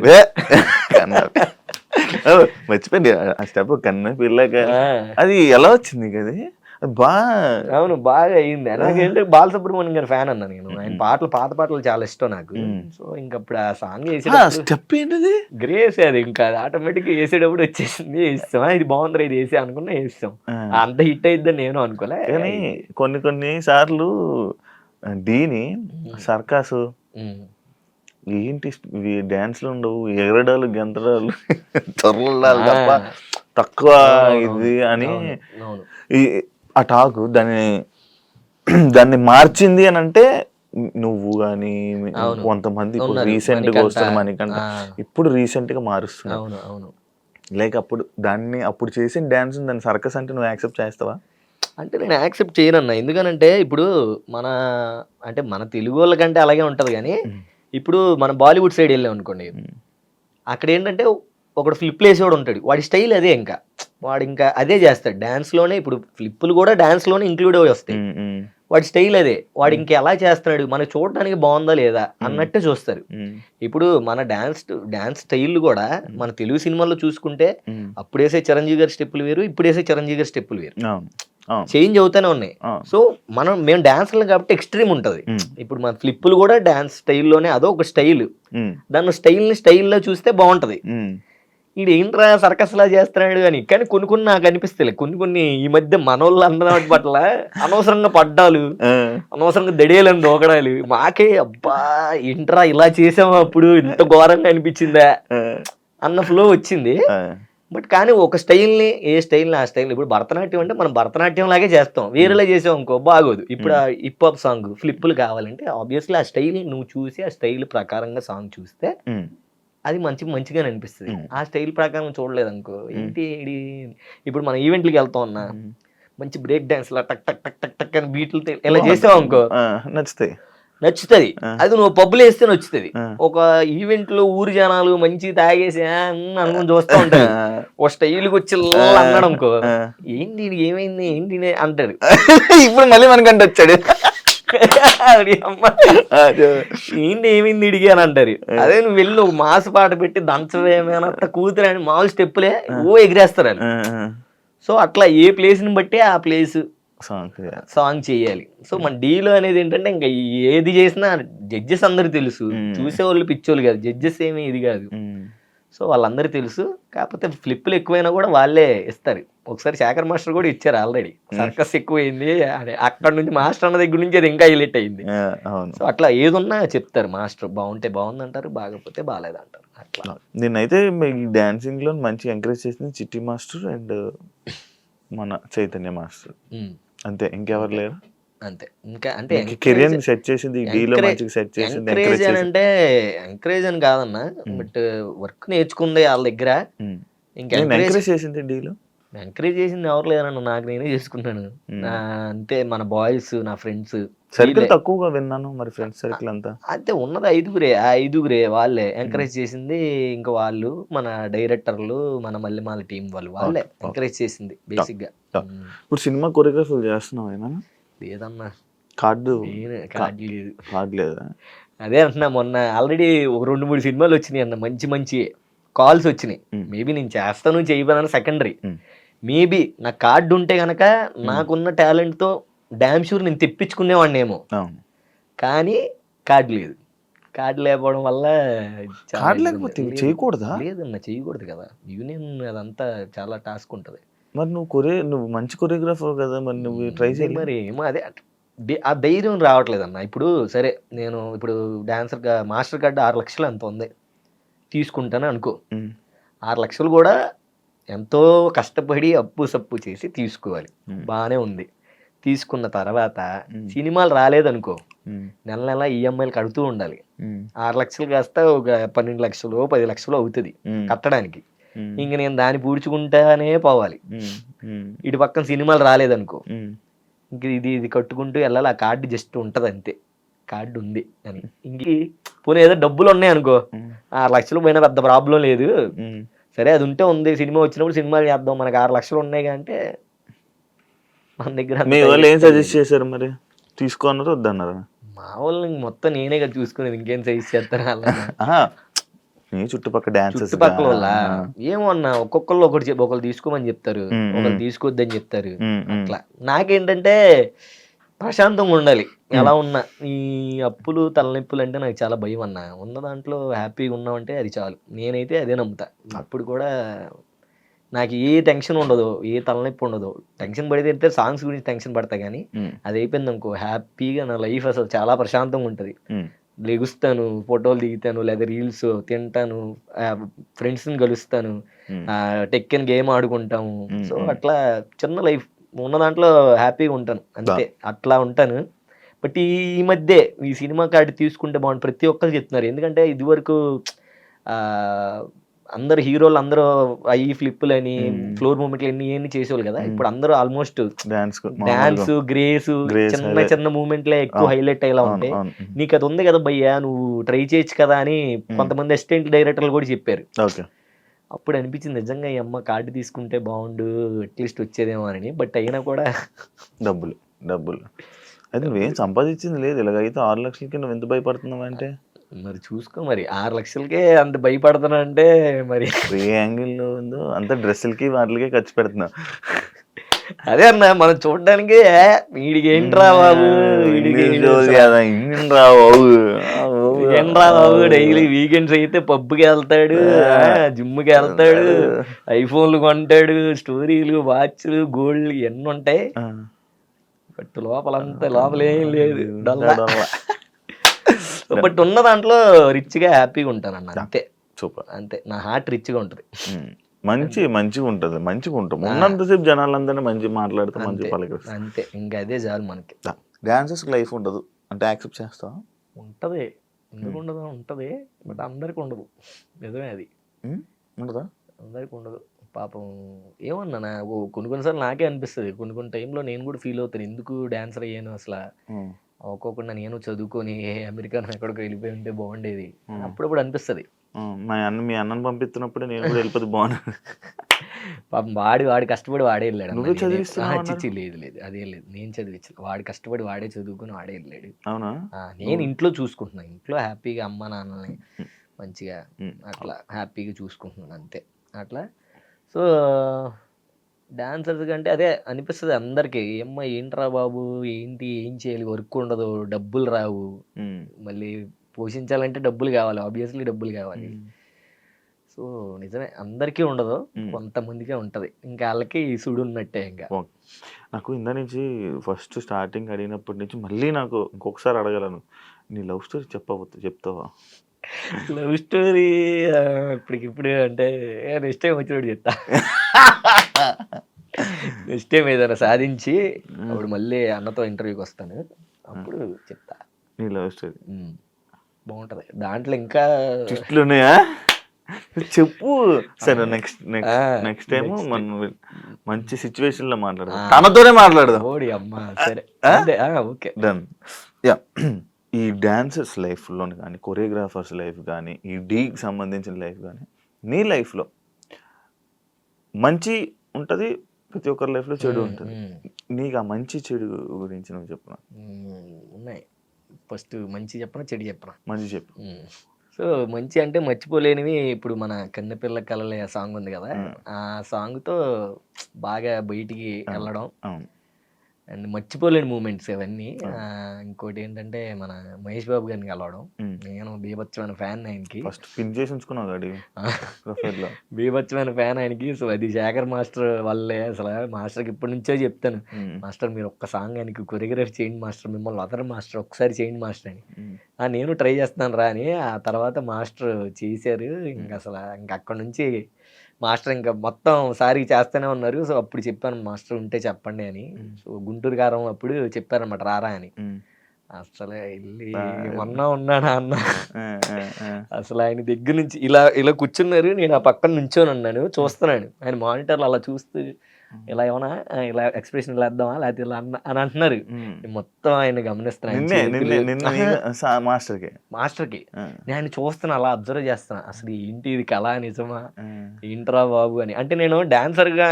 మర్చిపోయింది ఆ స్టెప్ కన్నా పిల్లక అది ఎలా వచ్చింది అది బాగా. అవును బాగా అయింది. నాకేంటే బాలసుబ్రహ్మణ్యం గారి ఫ్యాన్ అన్నా నేను. ఆయన పాటలు పాత పాటలు చాలా ఇష్టం నాకు. సో ఇంకప్పుడు ఆ సాంగ్ వేసేటప్పుడు స్టెప్ ఏంటిది గ్రేస్ అది ఇంకా ఆటోమేటిక్ వేసేటప్పుడు వచ్చేసింది. వేస్తాం ఇది బాగుంది ఇది వేసి అనుకున్నా వేస్తాం. అంత హిట్ అయిద్దని నేను అనుకోలే. కానీ కొన్ని సార్లు డీని సర్కాసు ఏంటి డాన్స్ లో ఉండవు ఎగరడాలు గెంతడాలు చొరలాలు తప్ప తక్కువ ఇది అని ఆ టాక్ దాన్ని మార్చింది అని అంటే నువ్వు కానీ కొంతమంది ఇప్పుడు రీసెంట్ గా వస్తున్న మనకంట ఇప్పుడు రీసెంట్ గా మారుస్తున్నావు. లైక్ అప్పుడు చేసిన డాన్స్ దాన్ని సర్కస్ అంటే నువ్వు యాక్సెప్ట్ చేస్తావా? అంటే నేను యాక్సెప్ట్ చేయనన్నా. ఎందుకనంటే ఇప్పుడు మన తెలుగు వాళ్ళకంటే అలాగే ఉంటది కానీ ఇప్పుడు మన బాలీవుడ్ సైడ్ వెళ్ళాం అనుకోండి, అక్కడ ఏంటంటే ఒకడు ఫ్లిప్లు వేసేవాడు ఉంటాడు, వాడి స్టైల్ అదే. వాడు ఇంకా అదే చేస్తాడు డాన్స్ లోనే. ఇప్పుడు ఫ్లిప్పులు కూడా డాన్స్ లోనే ఇంక్లూడ్ అయ్యి వస్తాయి. వాడి స్టైల్ అదే. వాడు ఇంకా ఎలా చేస్తున్నాడు, మనకు చూడడానికి బాగుందా లేదా అన్నట్టే చూస్తారు. ఇప్పుడు మన డాన్స్ స్టైల్ కూడా మన తెలుగు సినిమాల్లో చూసుకుంటే అప్పుడు వేసే చిరంజీవి గారి స్టెప్పులు వేరు, ఇప్పుడు వేసే చిరంజీవి గారి స్టెప్పులు వేరు, చేంజ్ అవుతానే ఉన్నాయి. సో మేము డాన్స్లు కాబట్టి ఎక్స్ట్రీమ్ ఉంటది. ఇప్పుడు మన ఫ్లిప్పులు కూడా డాన్స్ స్టైల్లోనే అదో ఒక స్టైల్. దాన్ని స్టైల్లో చూస్తే బాగుంటది. ఈడు ఏంట్రా సర్కస్ లా చేస్తున్నాడు అని. కానీ కొన్ని నాకు అనిపిస్తలే. కొన్ని ఈ మధ్య మనోళ్ళు అందరి పట్ల అనవసరంగా పడ్డాలు, అనవసరంగా దడేలని దోకడాలు మాకే అబ్బా ఏంట్రా ఇలా చేసాము అప్పుడు ఇంత ఘోరంగా అనిపించిందా అన్న ఫ్లో వచ్చింది. బట్ కానీ ఒక స్టైల్ని ఆ స్టైల్ ఇప్పుడు భరతనాట్యం అంటే మనం భరతనాట్యం లాగే చేస్తాం, వేరేలా చేసాం అనుకో బాగోదు. ఇప్పుడు ఆ హిప్ హాప్ సాంగ్ ఫ్లిప్పులు కావాలంటే ఆబ్వియస్లీ ఆ స్టైల్ నువ్వు చూసి ఆ స్టైల్ ప్రకారంగా సాంగ్ చూస్తే అది మంచిగా అనిపిస్తుంది. ఆ స్టైల్ ప్రకారం చూడలేదు అనుకో ఏంటి ఇప్పుడు మనం ఈవెంట్లకి వెళ్తాం అన్నా మంచి బ్రేక్ డాన్స్ లా టక్ టక్ టక్ టక్ టక్ అని బీట్లు ఇలా చేసావు అనుకో నచ్చుతుంది. అది నువ్వు పబ్బులు వేస్తే నచ్చుతుంది. ఒక ఈవెంట్ లో ఊరి జనాలు మంచి తాగేసి అనుకుని చూస్తూ ఉంటారు, ఒక స్టైల్కి వచ్చి అన్నాడు అనుకో ఏంటి ఏమైంది ఏంటి అంటాడు. ఇప్పుడు మళ్ళీ మనకంటే వచ్చాడు ఏంటి ఏమైంది ఇడిగి అని అంటారు. అదే నువ్వు వెళ్ళి ఒక మాస్ పాట పెట్టి దంచవేమేనంత కూతురు అని మామూలు స్టెప్పులే ఎగిరేస్తారు అని. సో అట్లా ఏ ప్లేస్ ని బట్టి ఆ ప్లేస్ సాంగ్ చేయాలి. సో మన డీలో అనేది ఏంటంటే ఇంకా ఏది చేసినా జడ్జెస్ అందరు తెలుసు, చూసేవాళ్ళు పిచ్చోళ్ళు కాదు, జడ్జెస్ ఏమీ ఇది కాదు. సో వాళ్ళందరూ తెలుసు. కాకపోతే ఫ్లిప్పులు ఎక్కువైనా కూడా వాళ్ళే ఇస్తారు. ఒకసారి శేఖర్ మాస్టర్ కూడా ఇచ్చారు ఆల్రెడీ. సర్కస్ ఎక్కువైంది అక్కడ నుంచి మాస్టర్ అన్న దగ్గర నుంచి అది ఇంకా హైలైట్ అయింది. సో అట్లా ఏదున్నా చెప్తారు మాస్టర్. బాగుంటే బాగుంది అంటారు, బాగపోతే బాగాలేదంటారు. అట్లా నేనైతే ఈ డాన్సింగ్ లో మంచి ఎంకరేజ్ చేసింది చిట్టి మాస్టర్ అండ్ మన చైతన్య మాస్టర్. అంతే, ఇంకెవరు లేరు. అంతే. ఇంకా అంటే కెరియర్ సెట్ చేసింది డీలో మంచిగా సెట్ చేసింది. ఎంకరేజ్ అని అంటే ఎంకరేజ్ అని కాదన్నా, బట్ వర్క్ నేర్చుకుంది వాళ్ళ దగ్గర. ఇంకా ఎంకరేజ్ చేసింది డీలో ఎంకరేజ్ చేసింది ఎవరు లేరన్న, నాకు నేనే చేసుకున్నాను అంతే. మన బాయ్స్ నా ఫ్రెండ్స్ సర్కిల్ తక్కువగా విన్నాను. మరి ఫ్రెండ్స్ సర్కిల్ అంతా అంతే ఉన్నది ఐదుగురే వాళ్ళే ఎంకరేజ్ చేసింది. ఇంకా వాళ్ళు మన డైరెక్టర్లు మన మల్లెమాల టీం వాళ్ళే ఎంకరేజ్ చేసింది బేసిక్ గా. ఇప్పుడు సినిమా కొరియోగ్రఫీ చేస్తున్నావు ఏమన్నా? లేదన్నా, కార్డు లేదా? అదే అంటున్నా, మొన్న ఆల్రెడీ ఒక 2-3 సినిమాలు వచ్చినాయి అన్న, మంచి కాల్స్ వచ్చినాయి. మేబీ నేను చేస్తాను చేయబోదని సెకండరీ. మేబీ నా కార్డు ఉంటే గనక నాకున్న టాలెంట్ తో డామ్ షూర్ నేను తెప్పించుకునేవాడినేమో. కానీ కార్డు లేదు. కార్డు లేకపోవడం వల్ల చేయకూడదా? లేదన్నా, చేయకూడదు కదా. యూనియన్ అదంతా చాలా టాస్క్ ఉంటది. మరి నువ్వు మంచి కొరియోగ్రాఫర్ కదా, మరి నువ్వు ట్రై చేయాలి. మరి ఏమో అదే ఆ ధైర్యం రావట్లేదు అన్న. ఇప్పుడు సరే నేను ఇప్పుడు డాన్సర్గా మాస్టర్ కార్డు 6 లక్షలు ఎంత ఉంది తీసుకుంటాను అనుకో. 6 లక్షలు కూడా ఎంతో కష్టపడి అప్పు సప్పు చేసి తీసుకోవాలి. బాగానే ఉంది. తీసుకున్న తర్వాత సినిమాలు రాలేదనుకో, నెల ఈఎంఐలు కడుతూ ఉండాలి. 6 లక్షలు కాస్త ఒక 12 లక్షలు 10 లక్షలు అవుతుంది కట్టడానికి. ఇంక నేను దాన్ని పూడ్చుకుంటానే పోవాలి. ఇటు పక్కన సినిమాలు రాలేదనుకో, ఇంక ఇది కట్టుకుంటూ వెళ్ళాలి. ఆ కార్డు జస్ట్ ఉంటది అంతే, కార్డు ఉంది అని. ఇంక పోనీ ఏదో డబ్బులు ఉన్నాయి అనుకో, 6 లక్షలు పోయినా పెద్ద ప్రాబ్లం లేదు, సరే అది ఉంటే ఉంది, సినిమా వచ్చినప్పుడు సినిమాలు చేద్దాం, మనకు 6 లక్షలు ఉన్నాయి అంటే మన దగ్గర అంత మీ వాళ్ళు ఏం టైం సజెస్ట్ లేదు. చేశారు మరి? తీసుకో అన్నారు, వద్దన్నారా? మా వాళ్ళని మొత్తం నేనే కదా చూసుకునేది, ఇంకేం సజెస్ట్ చేస్తాను వాళ్ళన్నా. ఆహా, నీ చుట్టుపక్కల డాన్సెస్ చుట్టుపక్కల వాళ్ళ ఏమో అన్న, ఒక్కొక్కళ్ళు ఒకళ్ళు తీసుకోమని చెప్తారు, ఒకళ్ళు తీసుకోవద్దని చెప్తారు. అట్లా నాకేంటంటే ప్రశాంతంగా ఉండాలి ఎలా ఉన్నా. ఈ అప్పులు తలనొప్పులు అంటే నాకు చాలా భయం అన్న. ఉన్న దాంట్లో హ్యాపీగా ఉన్నామంటే అది చాలు. నేనైతే అదే నమ్ముతా. అప్పుడు కూడా నాకు ఏ టెన్షన్ ఉండదు, ఏ తలనొప్పి ఉండదు. టెన్షన్ పడితే సాంగ్స్ గురించి టెన్షన్ పడతా కానీ అది అయిపోయింది అనుకో, హ్యాపీగా నా లైఫ్ అసలు చాలా ప్రశాంతంగా ఉంటుంది. లెగుస్తాను, ఫోటోలు దిగుతాను, లేదా రీల్స్ తింటాను, ఫ్రెండ్స్ని కలుస్తాను, టెక్కన్ గేమ్ ఆడుకుంటాము. సో అట్లా చిన్న లైఫ్ ఉన్న దాంట్లో హ్యాపీగా ఉంటాను అంతే. అట్లా ఉంటాను. బట్ ఈ మధ్య ఈ సినిమా కార్డు తీసుకుంటే బాగుంటుంది ప్రతి ఒక్కరు చెప్తున్నారు. ఎందుకంటే ఇదివరకు ఆ, అందరు హీరోలు అందరూ ఈ ఫ్లిప్పులు అని ఫ్లోర్ మూమెంట్లు ఎన్ని చేసేవాళ్ళు కదా. ఇప్పుడు అందరూ ఆల్మోస్ట్ డాన్స్, గ్రేస్, చిన్న చిన్న మూమెంట్లే ఎక్కువ హైలైట్ అయ్యేలా ఉంటాయి. నీకు అది ఉంది కదా భయ్యా, నువ్వు ట్రై చేయొచ్చు కదా అని కొంతమంది అసిస్టెంట్ డైరెక్టర్లు కూడా చెప్పారు. అప్పుడు అనిపించింది నిజంగా ఈ అమ్మ కార్డు తీసుకుంటే బాగుండు, అట్లీస్ట్ వచ్చేదేమో అని. బట్ అయినా కూడా డబ్బులు అయితే నువ్వేం సంపాదించింది లేదు. ఇలాగైతే 6 లక్షలకి నువ్వు ఎంత భయపడుతున్నావు అంటే మరి చూసుకో, మరి 6 లక్షలకే అంత భయపడుతున్నా అంటే మరి ఏ యాంగిల్లో ఉందో అంత డ్రెస్సులకి వాటికే ఖర్చు పెడుతున్నావు. అదే అన్న, మనం చూడడానికి వీడికి ఏంట్రా బాబు, ఏంట్రా బాబు డైలీ వీకెండ్స్ అయితే పబ్కి వెళ్తాడు, జిమ్కి వెళ్తాడు, ఐఫోన్లు కొంటాడు, స్టోరీలు, వాచ్లు, గోల్డ్ ఎన్ని ఉంటాయి. బట్ లోపల ఏం లేదు, డొల్లా. బట్ ఉన్న దాంట్లో రిచ్గా హ్యాపీగా ఉంటాను అన్న, అంతే. సూపర్, అంతే. నా హార్ట్ రిచ్గా ఉంటుంది. మంచిగా ఉంటుంది, మంచిగా ఉంటాం. ఉన్నంతసేపు జనాలందరినీ మంచిగా మాట్లాడుతూ మంచి పలకరిస్తాం అంతే. ఇంకా అదే చాలు మనకి. డాన్సర్స్ లైఫ్ ఉండదు అంటే యాక్సెప్ట్ చేస్తావా? ఉంటది, ఎందుకు ఉండదు, ఉంటది. బట్ అందరికి ఉండదు, నిజమే అది. ఉండదా? అందరికి ఉండదు పాపం. ఏమన్నా కొన్నిసార్లు నాకే అనిపిస్తుంది, కొన్ని టైంలో నేను కూడా ఫీల్ అవుతాను, ఎందుకు డాన్సర్ అయ్యాను అసలు, ఒక్కొక్కటి నేను చదువుకొని అమెరికా ఎక్కడికి వెళ్ళిపోయి ఉంటే బాగుండేది అప్పుడప్పుడు అనిపిస్తుంది. మీ అన్నను పంపిస్తున్నప్పుడే నేను కూడా వెళ్ళిపోతే బాగున్నా. పాపం వాడు కష్టపడి వాడే వెళ్ళాడు. లేదు అదేం లేదు, నేను చదివించు. వాడు కష్టపడి వాడే చదువుకుని వాడే వెళ్ళాడు. అవునా? నేను ఇంట్లో చూసుకుంటున్నాను, ఇంట్లో హ్యాపీగా అమ్మ నాన్నల్ని మంచిగా అట్లా హ్యాపీగా చూసుకుంటున్నాను అంతే. అట్లా సో డాన్సర్స్ కంటే అదే అనిపిస్తుంది అందరికి, ఏమ్మా ఏంట్రా బాబు, ఏంటి, ఏం చేయాలి, వర్క్ ఉండదు, డబ్బులు రావు, మళ్ళీ పోషించాలంటే డబ్బులు కావాలి, ఆబ్వియస్లీ డబ్బులు కావాలి. సో నిజమే, అందరికీ ఉండదు, కొంతమందికే ఉంటది. ఇంకా వాళ్ళకి సుడు ఉన్నట్టే. ఇంకా నాకు ఇందా నుంచి ఫస్ట్ స్టార్టింగ్ అడిగినప్పటి నుంచి మళ్ళీ నాకు ఇంకొకసారి అడగలను, నీ లవ్ స్టోరీ చెప్తావా? లవ్ స్టోరీ ఇప్పటికిప్పుడు అంటే నెక్స్ట్ టైం వచ్చినప్పుడు చెప్తా. నెక్స్ట్ టైం ఏదైనా సాధించి అప్పుడు మళ్ళీ అన్నతో ఇంటర్వ్యూకి వస్తాను, అప్పుడు చెప్తా నీ లవ్ స్టోరీ. బాగుంటది దాంట్లో, ఇంకా ఉన్నాయా చెప్పు. సరే, నెక్స్ట్ టైం మనం మంచి సిచ్యువేషన్ లో మాట్లాడదాం, తనతోనే మాట్లాడదాం. ఓడి అమ్మా, సరే ఓకే డన్. యా, ఈ డాన్సర్స్ లైఫ్లోని కానీ, కొరియోగ్రాఫర్స్ లైఫ్ కానీ, ఈ డీకి సంబంధించిన లైఫ్ కానీ, నీ లైఫ్లో మంచి ఉంటుంది, ప్రతి ఒక్కరి లైఫ్లో చెడు ఉంటుంది. నీకు ఆ మంచి చెడు గురించి నువ్వు చెప్పు. ఉన్నాయి. ఫస్ట్ మంచి చెప్పనా చెడు చెప్పనా? మంచి చెప్పు. సో మంచి అంటే మర్చిపోలేనివి, ఇప్పుడు మన కన్నెపిల్ల కలలే సాంగ్ ఉంది కదా, ఆ సాంగ్తో బాగా బయటికి వెళ్ళడం అండ్ మర్చిపోలేని మూమెంట్స్ అవన్నీ. ఇంకోటి ఏంటంటే మన మహేష్ బాబు గారిని కలవడం, నేను బీభత్సమైన ఫ్యాన్ ఆయనకి. బీభత్సమైన ఫ్యాన్ ఆయనకి. సో అది శేఖర్ మాస్టర్ వల్లే. అసలు మాస్టర్కి ఇప్పటి నుంచో చెప్తాను, మాస్టర్ మీరు ఒక్క సాంగ్ ఆయనకి కొరియోగ్రఫీ చేయండి మాస్టర్, మిమ్మల్ని వదరు మాస్టర్, ఒకసారి చేయండి మాస్టర్ అని. నేను ట్రై చేస్తున్నాను రా అని. ఆ తర్వాత మాస్టర్ చేశారు. ఇంకా అసలు ఇంకా అక్కడ నుంచి మాస్టర్ ఇంకా మొత్తం సారి చేస్తూనే ఉన్నారు. సో అప్పుడు చెప్పాను, మాస్టర్ ఉంటే చెప్పండి అని. సో గుంటూరు గారం అప్పుడు చెప్పారనమాట రారా అని. అసలు వెళ్ళి ఆ! మొన్న ఉన్నాడా అన్న ఆ! ఆ! ఆ! అసలు ఆయన దగ్గర నుంచి ఇలా ఇలా కూర్చున్నారు. నేను ఆ పక్కన నుంచొని ఉన్నాను. చూస్తున్నాను. ఆయన మానిటర్‌లో అలా చూస్తూ ఇలా ఏమన్నా ఇలా ఎక్స్‌ప్రెషన్ ఇలా ఇద్దామా? లేకపోతే ఇలా అని అంటున్నారు. హ్మ్. నేను మొత్తం ఆయన్ని చూస్తున్నాను. ఆయన నిన్నే చేతులు అహా! నీకు మాస్టర్‌కి. మాస్టర్‌కి. ఆ! నేను ఆయన్ని చూస్తున్నా అలా అబ్జర్వ్ చేస్తున్నా. అసలు ఏంటి ఇది కళా నిజమా? ఆ! ఏంట్రా బాబు అని. అంటే నేను డాన్సర్‌గా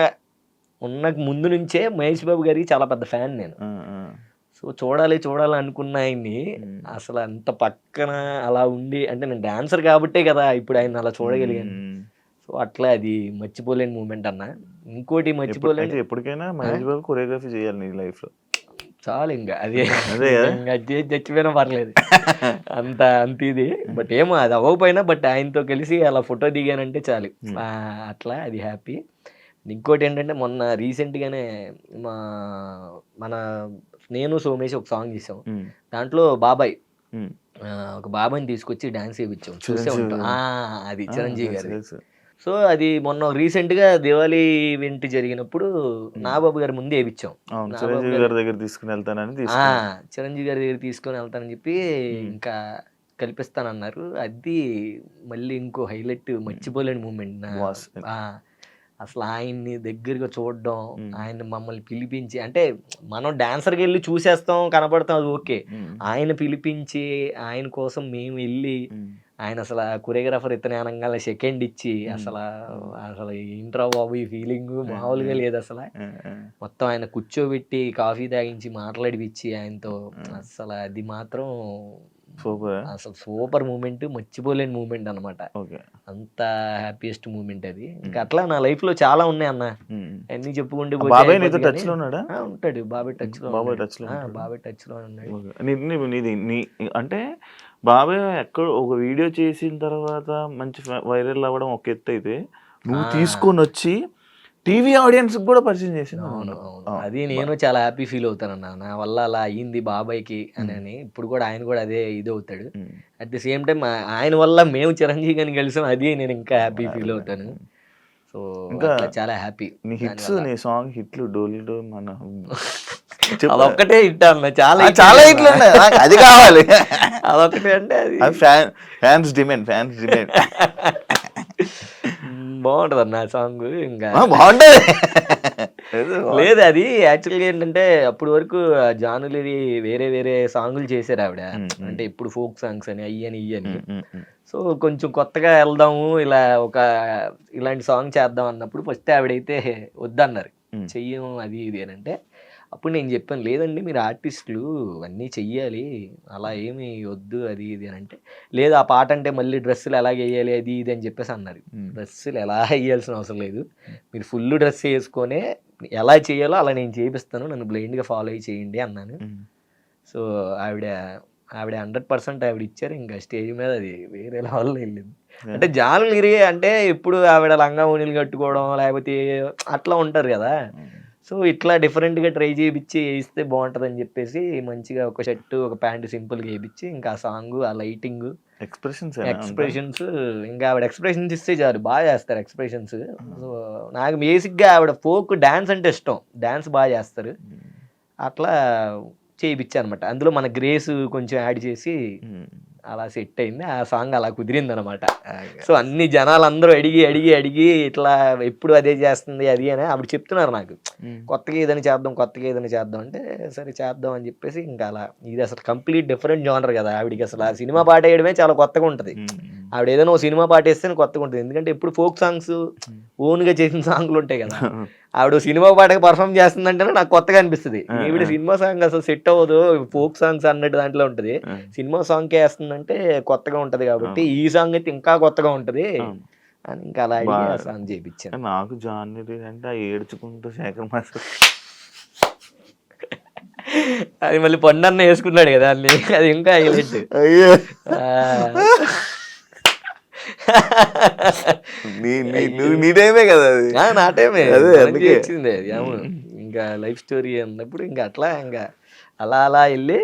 ఉన్నకు ముందు నుంచే మహేష్ బాబు గారికి చాలా పెద్ద ఫ్యాన్ నేను. ఆ! ఆ! సో, చూడాలి, చూడాలి అనుకున్న ఆయన్ని హ్మ్. అసలు అంత పక్కన అలా ఉండి అంటే నేను డాన్సర్ కాబట్టే కదా! ఇప్పుడు ఆయన్ని అలా చూడగలిగాను. హ్మ్. సో, అట్లా అది మర్చిపోలేని మూమెంట్ అన్న. ఇంకోటి అయితే మర్చిపోలేని ఎప్పటికైనా ఆ! మహేష్ బాబు కొరియోగ్రఫీ చేయాలి నీ లైఫ్‌లో. చాలింక. అది అదే గదా! ఇంక అది చేసి చచ్చిపోయినా పర్లేదు. అంత ఇది. బట్ ఏమో అది అవ్వకపోయినా బట్ ఆయనతో కలిసి అలా ఫోటో దిగానంటే చాలు. హ్మ్. అట్లా అది హ్యాపీ. ఇంకోటేంటంటే మొన్న రీసెంట్‌గానే మా మన నేను, సోమేష్ ఒక సాంగ్ చేసాం. హ్మ్. దాంట్లో బాబాయ్ హ్మ్. ఒక బాబాయిని తీసుకొచ్చి డాన్స్ ఏపిచ్చాం. చూసే చిరంజీవి ఉంటాం. గారు. అది ఆ! చిరంజీవి తెలుసు. గారిది. తెలుసు. సో, అది మొన్న రీసెంట్‌గా దివాళీ ఈవెంట్ జరిగినప్పుడు హ్మ్. నాగబాబు గారి ముందు ఏపిచ్చాం. అవును. నాగబాబు చిరంజీవి గారు గారి దగ్గర తీసుకొనెళ్తానని ఆ! తీసుకెళ్ళాం. చిరంజీవి గారి దగ్గరికి తీసుకొని ఎళ్తానని జెప్పి హ్మ్. ఇంకా కల్పిస్తానన్నారు. అది మళ్ళీ ఇంకో హైలైట్ హ్మ్. మర్చిపోలేని మూమెంట్ బాస్. ఆ! అసలు ఆయన్ని దగ్గరగా చూడడం, హ్మ్. ఆయన మమ్మల్ని పిలిపించి అంటే మనం డాన్సర్‌గెళ్లి చూసేస్తాం, కనపడతాం అది ఓకే. హ్మ్. ఆయన పిలిపించి, ఆయన కోసం మేమెళ్లి, హ్మ్. ఆయన అసల కొరియోగ్రాఫర్ ఇతనే అనంగానే సెకండ్ ఇచ్చి హ్మ్. అసల, హ్మ్. అసలు ఏంట్రా బాబు ఈ ఫీలింగు ఆ! మామూలుగా లేదసల. ఆ! ఆ! మొత్తం ఆయన కూర్చోబెట్టి, కాఫీ తాగించి, మాట్లాడిపిచ్చి ఆయనతో ఆ! అస్సల అది మాత్రం సూపరా? అసలు సూపర్ మూమెంట్. మర్చిపోలేని మూమెంట్ అనమాట. ఓకే. అంత హ్యాపీయెస్ట్ మూమెంట్ అది. ఇంకా హ్మ్. అట్లా నా లైఫ్‌లో చాలా ఉన్నాయన్న. హ్మ్. అయన్నీ చెప్పుకుంటూ ఆ పోతే బాబాయ్ నీతో అయిపోద్ది గానీ టచ్‌లో ఉన్నాడా? ఉంటాడు. బాబాయ్ హ్మ్. టచ్‌లో బాబాయ్ ఉన్నాడు. టచ్‌లో ఉంటాడా? బాబాయ్ టచ్‌లో ఉన్నాడు. ఓకే. నీది అంటే బాబాయ్ ఎక్కడో ఒక వీడియో చేసిన తర్వాత మంచి వైరల్ అవ్వడం ఒక ఎత్తైతే, నువ్వు ఆ! తీసుకొనొచ్చి టీవీ ఆడియన్స్‌కి గూడా పరిచయం చేసింది అవును. నువ్వు. అవును. ఆ! అది బ నేను చాలా హ్యాపీ ఫీల్ అవుతానన్న. నా వల్ల అలా అయింది బాబాయ్‌కి హ్మ్. అనని. ఇప్పుడు కూడా ఆయన కూడా అదే ఇదవుతాడు. హ్మ్. అట్ ది సేమ్ టైమ్ ఆయన వల్ల మేము చిరంజీవి గారిని కలిసాం. అది నేను ఇంకా హ్యాపీ ఫీల్ అరెరే! అవుతాను. హ్మ్. సో, ఇంకా అట్లా చాలా హ్యాపీ నీ హిట్స్, దానివల్ల. నీ సాంగ్ హిట్లు 'డోలు డోల్ మన' చెప్పు. అదొక్కటే హిట్ అన్న. చాలా ఆ! హిట్లు చాలా ఉన్నాయన్న. హిట్లున్నాయి. నాకు అది కావాలి. అదొక్కటే అంటే అది అది ఫ్యాన్స్ డిమాండ్. Fans demand. బావుంటదన్న ఆ సాంగు. ఇంకా ఆ! బావుంటది. ఏదో లేదు అది యాక్చువల్‌గా ఏంటంటే అప్పటి వరకు జానులీవి వేరే వేరే సాంగులు చేసారావిడ. హ్మ్. హ్మ్. అంటే ఇప్పుడు ఫోక్ సాంగ్స్ అని అయ్యని, ఇయ్యని. హ్మ్. హ్మ్. హ్మ్. సో, కొంచెం కొత్తగా ఎళ్దాము ఇలా ఇలాంటి సాంగ్ చేద్దాం అన్నప్పుడు ఫస్ట్ ఆవిడైతే వద్దన్నారు. హ్మ్. చెయ్యము అది ఇది అనంటే, అప్పుడు నేను జెప్పాను, లేదండి మీరు ఆర్టిస్టులు అన్నీ చెయ్యాలి. అలా ఏమి వద్దు అది ఇది అనంటే, లేదు ఆ పాటంటే మళ్ళీ డ్రెస్సులు ఎలాగెయ్యాలి అది ఇది అని జెప్పేసి అన్నారు. హ్మ్. డ్రెస్సులు ఎలా ఎయ్యాల్సిన అవసరం లేదు. మీరు ఫుల్ డ్రెస్ యేసుకొనే ఎలా చేయాలో అలా నేను చేపిస్తాను. నన్ను బ్లైండ్‌గా ఫాలో అయ్యి చేయండి అన్నాను. హ్మ్. సో, ఆవిడ ఆవిడ 100% ఆవిడిచ్చారు. ఇంకా స్టేజ్ మీద అది వేరే లెవెల్‌లో ఎళ్ళింది. యాహ్! అంటే జానలిరి అంటే ఎప్పుడు ఆవిడ లంగా ఓణీలు కట్టుకోవడం లేకపోతే అట్లా ఉంటారు గదా! హ్మ్. సో, ఇట్లా డిఫరెంట్‌గా ట్రై చేపిచ్చి ఏస్తే బావుంటదని జెప్పేసి మంచిగా ఒక షర్టు, ఒక ప్యాంట్ సింపుల్‌గా ఏపిచ్చి ఇంకా ఆ సాంగు, ఆ లైటింగు, ఎక్స్‌ప్రెషన్సేనా అంతా? ఎక్స్‌ప్రెషన్స్ ఇంకా ఆవిడ ఎక్స్‌ప్రెషన్స్ ఇస్తే చాలు. చేస్తారు ఎక్స్‌ప్రెషన్స్. హ్మ్. సో, నాకు బేసిక్‌గా ఆవిడ ఫోక్ డాన్స్ అంటే ఇష్టం. డాన్స్ చేస్తారు. హ్మ్. అట్లా చేపిచ్చా అనమాట. అందులో మన 'గ్రేస్' కొంచెం యాడ్ చేసి హ్మ్. అలా సెట్ అయింది. ఆ సాంగ్ అలా కుదిరిందనమాట. ఓకే. సో, అన్ని జనాలందరూ అడిగి ఇట్లా ఎప్పుడు అదే చేస్తుంది అది అని ఆవిడ చెప్తున్నారు నాకు. హ్మ్. కొత్తగా ఏదైనా చేద్దాం అంటే, సరే చేద్దాం అని చెప్పేసి ఇంకా అలా ఇదసలు కంప్లీట్ డిఫరెంట్ జోనర్ గదా! ఆవిడకసల ఆ సినిమా పాటేయడమే చాలా కొత్తగా ఉంటది. హ్మ్. హ్మ్. ఆవిడేదైనా ఓ సినిమా పాటేస్తేనే కొత్తగుంటది. ఎందుకంటే ఎప్పుడు ఫోక్ సాంగ్స్ హ్మ్. ఓన్‌గా చేసిన సాంగులుంటాయి గదా! ఆవిడ సినిమా పాటకి పెర్ఫార్మ్ చేస్తుందంటేనే నాకు కొత్తగా అనిపిస్తది. ఆ! ఈవిడ ఆ! సినిమా సాంగ్ అసలు సెట్ అవ్వదు. ఫోక్ సాంగ్స్ అన్నట్టు దాంట్లో ఉంటది. ఆ! సినిమా సాంగ్‌కే ఏస్తుందంటే కొత్తగా ఉంటది గాబట్టి, అవును. ఈ సాంగ్ అయితే ఇంకా కొత్తగా ఉంటది అవును. అని ఇంకా అలా బా అడిగి ఆ సాంగ్ చేపిచ్చాను. నాకు 'జాహ్నవి' అంటే ఆ ఏడ్చుకుంటూ 'శేఖర్ మాస్టర్' అది మళ్ళీ పండన్న యేసుకున్నాడు గదా! దాన్ని. అది ఇంకా హైలైట్. అయ్యో! ఆ! నీ నీ అయ్యో! నువ్వు నీ టైమే కదా అది. నా టైమే. అదే మనం అందుకే. చేయాల్సిందే అది. అవును. హ్మ్. ఇంకా లైఫ్ స్టోరీ అన్నప్పుడు ఇంక అట్లా అలా ఎళ్లి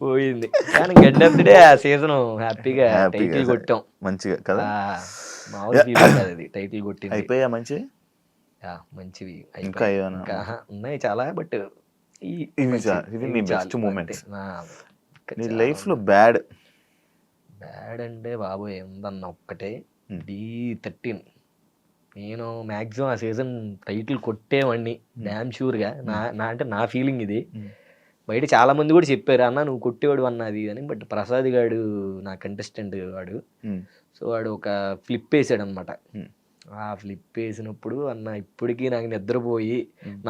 పోయింది. కానీ ఇంక ఎండ్ ఆఫ్ ది డే ఆ సీజను హ్యాపీగా హ్యాపీగా టైటిల్ కొట్టాం. మంచిగా కదా! ఆ! మామూలు ఫీలింగ్ కాదది. టైటిల్ కొట్టింది. అయిపోయాయా మంచివి? యాహ్! మంచివి ఇంకా అయిపోయాయి. ఏమైనా ఇంకా మంచి ఉన్నాయి చాలా. బట్ ఈ ఇవి మంచివి. ఇవి నీ ఇవి బెస్ట్ చాలు అంతే. మూమెంట్స్. ఆ! నీ లైఫ్లో బ్యాడ్ బ్యాడ్ అంటే బాబోయ్ ఉందన్న ఒక్కటే D13. నేను మ్యాక్సిమం ఆ సీజన్ టైటిల్ కొట్టేవాడిని డ్యామ్ షూర్గా. అంటే నా ఫీలింగ్ ఇది. బయట చాలా మంది కూడా చెప్పారు అన్న నువ్వు కొట్టేవాడు అన్నది అని. బట్ ప్రసాద్ గాడు నా కంటెస్టెంట్ వాడు. సో వాడు ఒక ఫ్లిప్ వేసాడు అనమాట. ఆ ఫ్లిప్ వేసినప్పుడు అన్న ఇప్పటికీ నాకు నిద్రపోయి,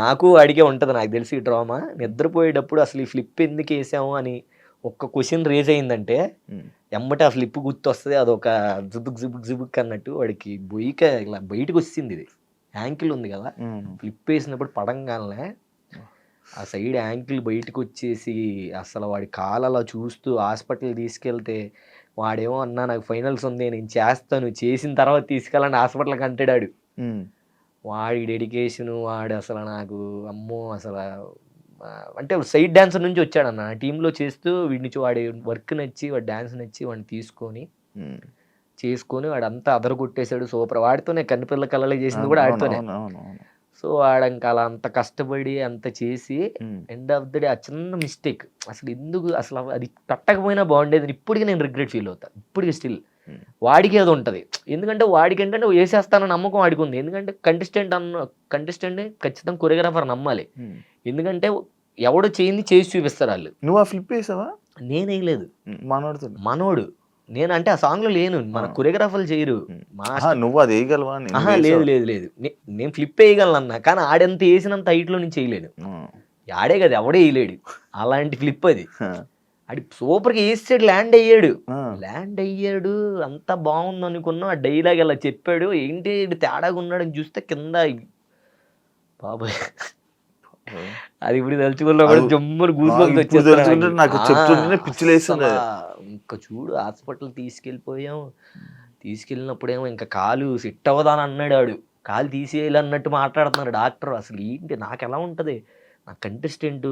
నాకు అడిగే ఉంటుంది నాకు తెలిసి డ్రామా, నిద్రపోయేటప్పుడు అసలు ఈ ఫ్లిప్ ఎందుకు వేసాము అని ఒక్క క్వశ్చన్ రేజ్ అయిందంటే ఎమ్మటి ఆ ఫ్లిప్ గుర్తు వస్తుంది. అదొక జుబుక్ అన్నట్టు వాడికి బొయ్యిక ఇలా బయటకు వచ్చింది. ఇది యాంకిల్ ఉంది కదా, ఫ్లిప్ వేసినప్పుడు పడంగానే ఆ సైడ్ యాంకిల్ బయటకు వచ్చేసి అసలు వాడి కాలు అలా చూస్తూ హాస్పిటల్ తీసుకెళ్తే వాడేమో అన్నా నాకు ఫైనల్స్ ఉంది నేను చేస్తాను, చేసిన తర్వాత తీసుకెళ్ళండి హాస్పిటల్కి అంటాడు. వాడి డెడికేషను వాడు అసలు నాకు అమ్మో అసలు అంటే సైడ్ డాన్సర్ నుంచి వచ్చాడన్న నా టీంలో చేస్తూ వీడి నుంచి వాడి వర్క్ నచ్చి వాడి డాన్స్ నచ్చి వాడిని చేసుకొని వాడంతా అదర కొట్టేశాడు. సూపర్. వాడితోనే కన్నిపిల్ల కళ్ళలో చేసింది కూడా ఆడితోనే. సో వాడంక అలా అంత కష్టపడి అంత చేసి ఎండ్ ఆఫ్ ద డే ఆ చిన్న మిస్టేక్ అసలు ఎందుకు అసలు అది పెట్టకపోయినా బాగుండేది ఇప్పటికీ నేను రిగ్రెట్ ఫీల్ అవుతాను. ఇప్పటికీ స్టిల్ వాడికి ఏదో ఉంటుంది. ఎందుకంటే వాడికి ఏంటంటే వేసేస్తానని నమ్మకం వాడికి ఉంది. ఎందుకంటే కంటెస్టెంట్ ఖచ్చితంగా కొరియోగ్రాఫర్ నమ్మాలి. ఎందుకంటే ఎవడో చేసి చూపిస్తారు వాళ్ళు. నువ్వు ఆ ఫ్లిప్ వేసావా? నేనేయలేదు, మనోడు. నేను అంటే ఆ సాంగ్ లో లేను, మన కొరియోగ్రాఫర్లు చేయరు. నువ్వు అది వేయగలవా? లేదు నేను ఫ్లిప్ వేయగలను అన్న, కానీ ఆడెంత వేసినంత హైట్ లో నేను చేయలేను. ఆడే కదా ఎవడే వేయలేడు అలాంటి ఫ్లిప్ అది. ఆడి సూపర్గా వేసాడు, ల్యాండ్ అయ్యాడు అంతా బాగుంది అనుకున్నాం. ఆ డైలాగ్ అలా చెప్పాడు. ఏంటి తేడాగా ఉన్నాడని చూస్తే కింద బాబాయ్ అది ఇప్పుడు తలుచుకున్నా కూడా జమ్ములు గూస్బంప్స్ వచ్చేస్తుంది. ఇంకా చూడు హాస్పిటల్ తీసుకెళ్ళినప్పుడేమో ఇంకా కాలు సెట్ అవ్వదా అని అన్నాడు. ఆడు కాలు తీసేయాలన్నట్టు మాట్లాడుతున్నాడు డాక్టర్. అసలు ఏంటి నాకు ఎలా ఉంటుంది, నా కంటెస్టెంట్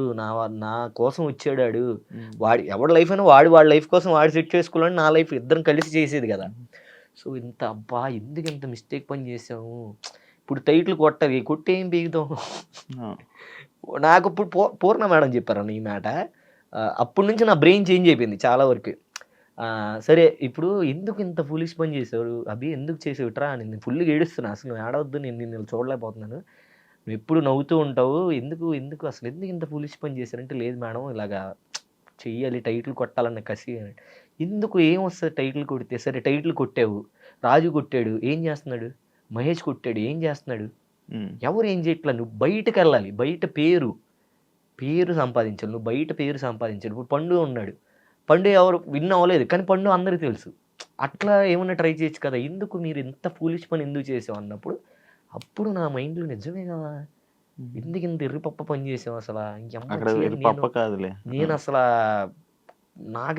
నా కోసం వచ్చాడు. వాడి ఎవరి లైఫ్ అయినా వాడి లైఫ్ కోసం వాడు సెట్ చేసుకోవాలని నా లైఫ్ ఇద్దరం కలిసి చేసేది కదా. సో ఇంత అబ్బా ఎందుకు ఇంత మిస్టేక్ పని చేసాము. ఇప్పుడు టైటిల్ కొట్టి ఏం పీకుతాం. నాకు ఇప్పుడు పూర్ణ మేడం చెప్పారన్న ఈ మాట. అప్పటి నుంచి నా బ్రెయిన్ చేంజ్ అయిపోయింది చాలా వరకు. సరే ఇప్పుడు ఎందుకు ఇంత ఫులిష్ పని చేసావు అభి, ఎందుకు చేసేవిట్రా నేను ఫుల్గా ఏడుస్తున్నా. అసలు ఏడవద్దు, నేను చూడలేకపోతున్నాను, నువ్వు ఎప్పుడు నవ్వుతూ ఉంటావు, ఎందుకు ఇంత ఫులిష్ పని చేశారంటే లేదు మేడం ఇలాగా చెయ్యాలి, టైటిల్ కొట్టాలన్న కసి. ఎందుకు ఏం వస్తుంది టైటిల్ కొడితే? సరే టైటిల్ కొట్టావు, రాజు కొట్టాడు ఏం చేస్తున్నాడు, మహేష్ కొట్టాడు ఏం చేస్తున్నాడు, ఎవరు ఏం చేయట్లా. నువ్వు బయటకు వెళ్ళాలి, బయట పేరు సంపాదించాలి, నువ్వు బయట పేరు సంపాదించాలి. ఇప్పుడు పండు ఉన్నాడు, పండు ఎవరు విన్ అవ్వలేదు కానీ పండు అందరికీ తెలుసు. అట్లా ఏమన్నా ట్రై చేయొచ్చు కదా, ఎందుకు మీరు ఇంత ఫూలిష్ పని ఎందుకు చేసావు అన్నప్పుడు అప్పుడు నా మైండ్లో నిజమే కదా, ఎందుకు ఇంత ఎర్రిపప్ప పని చేసావు అసలు. నేను అసలు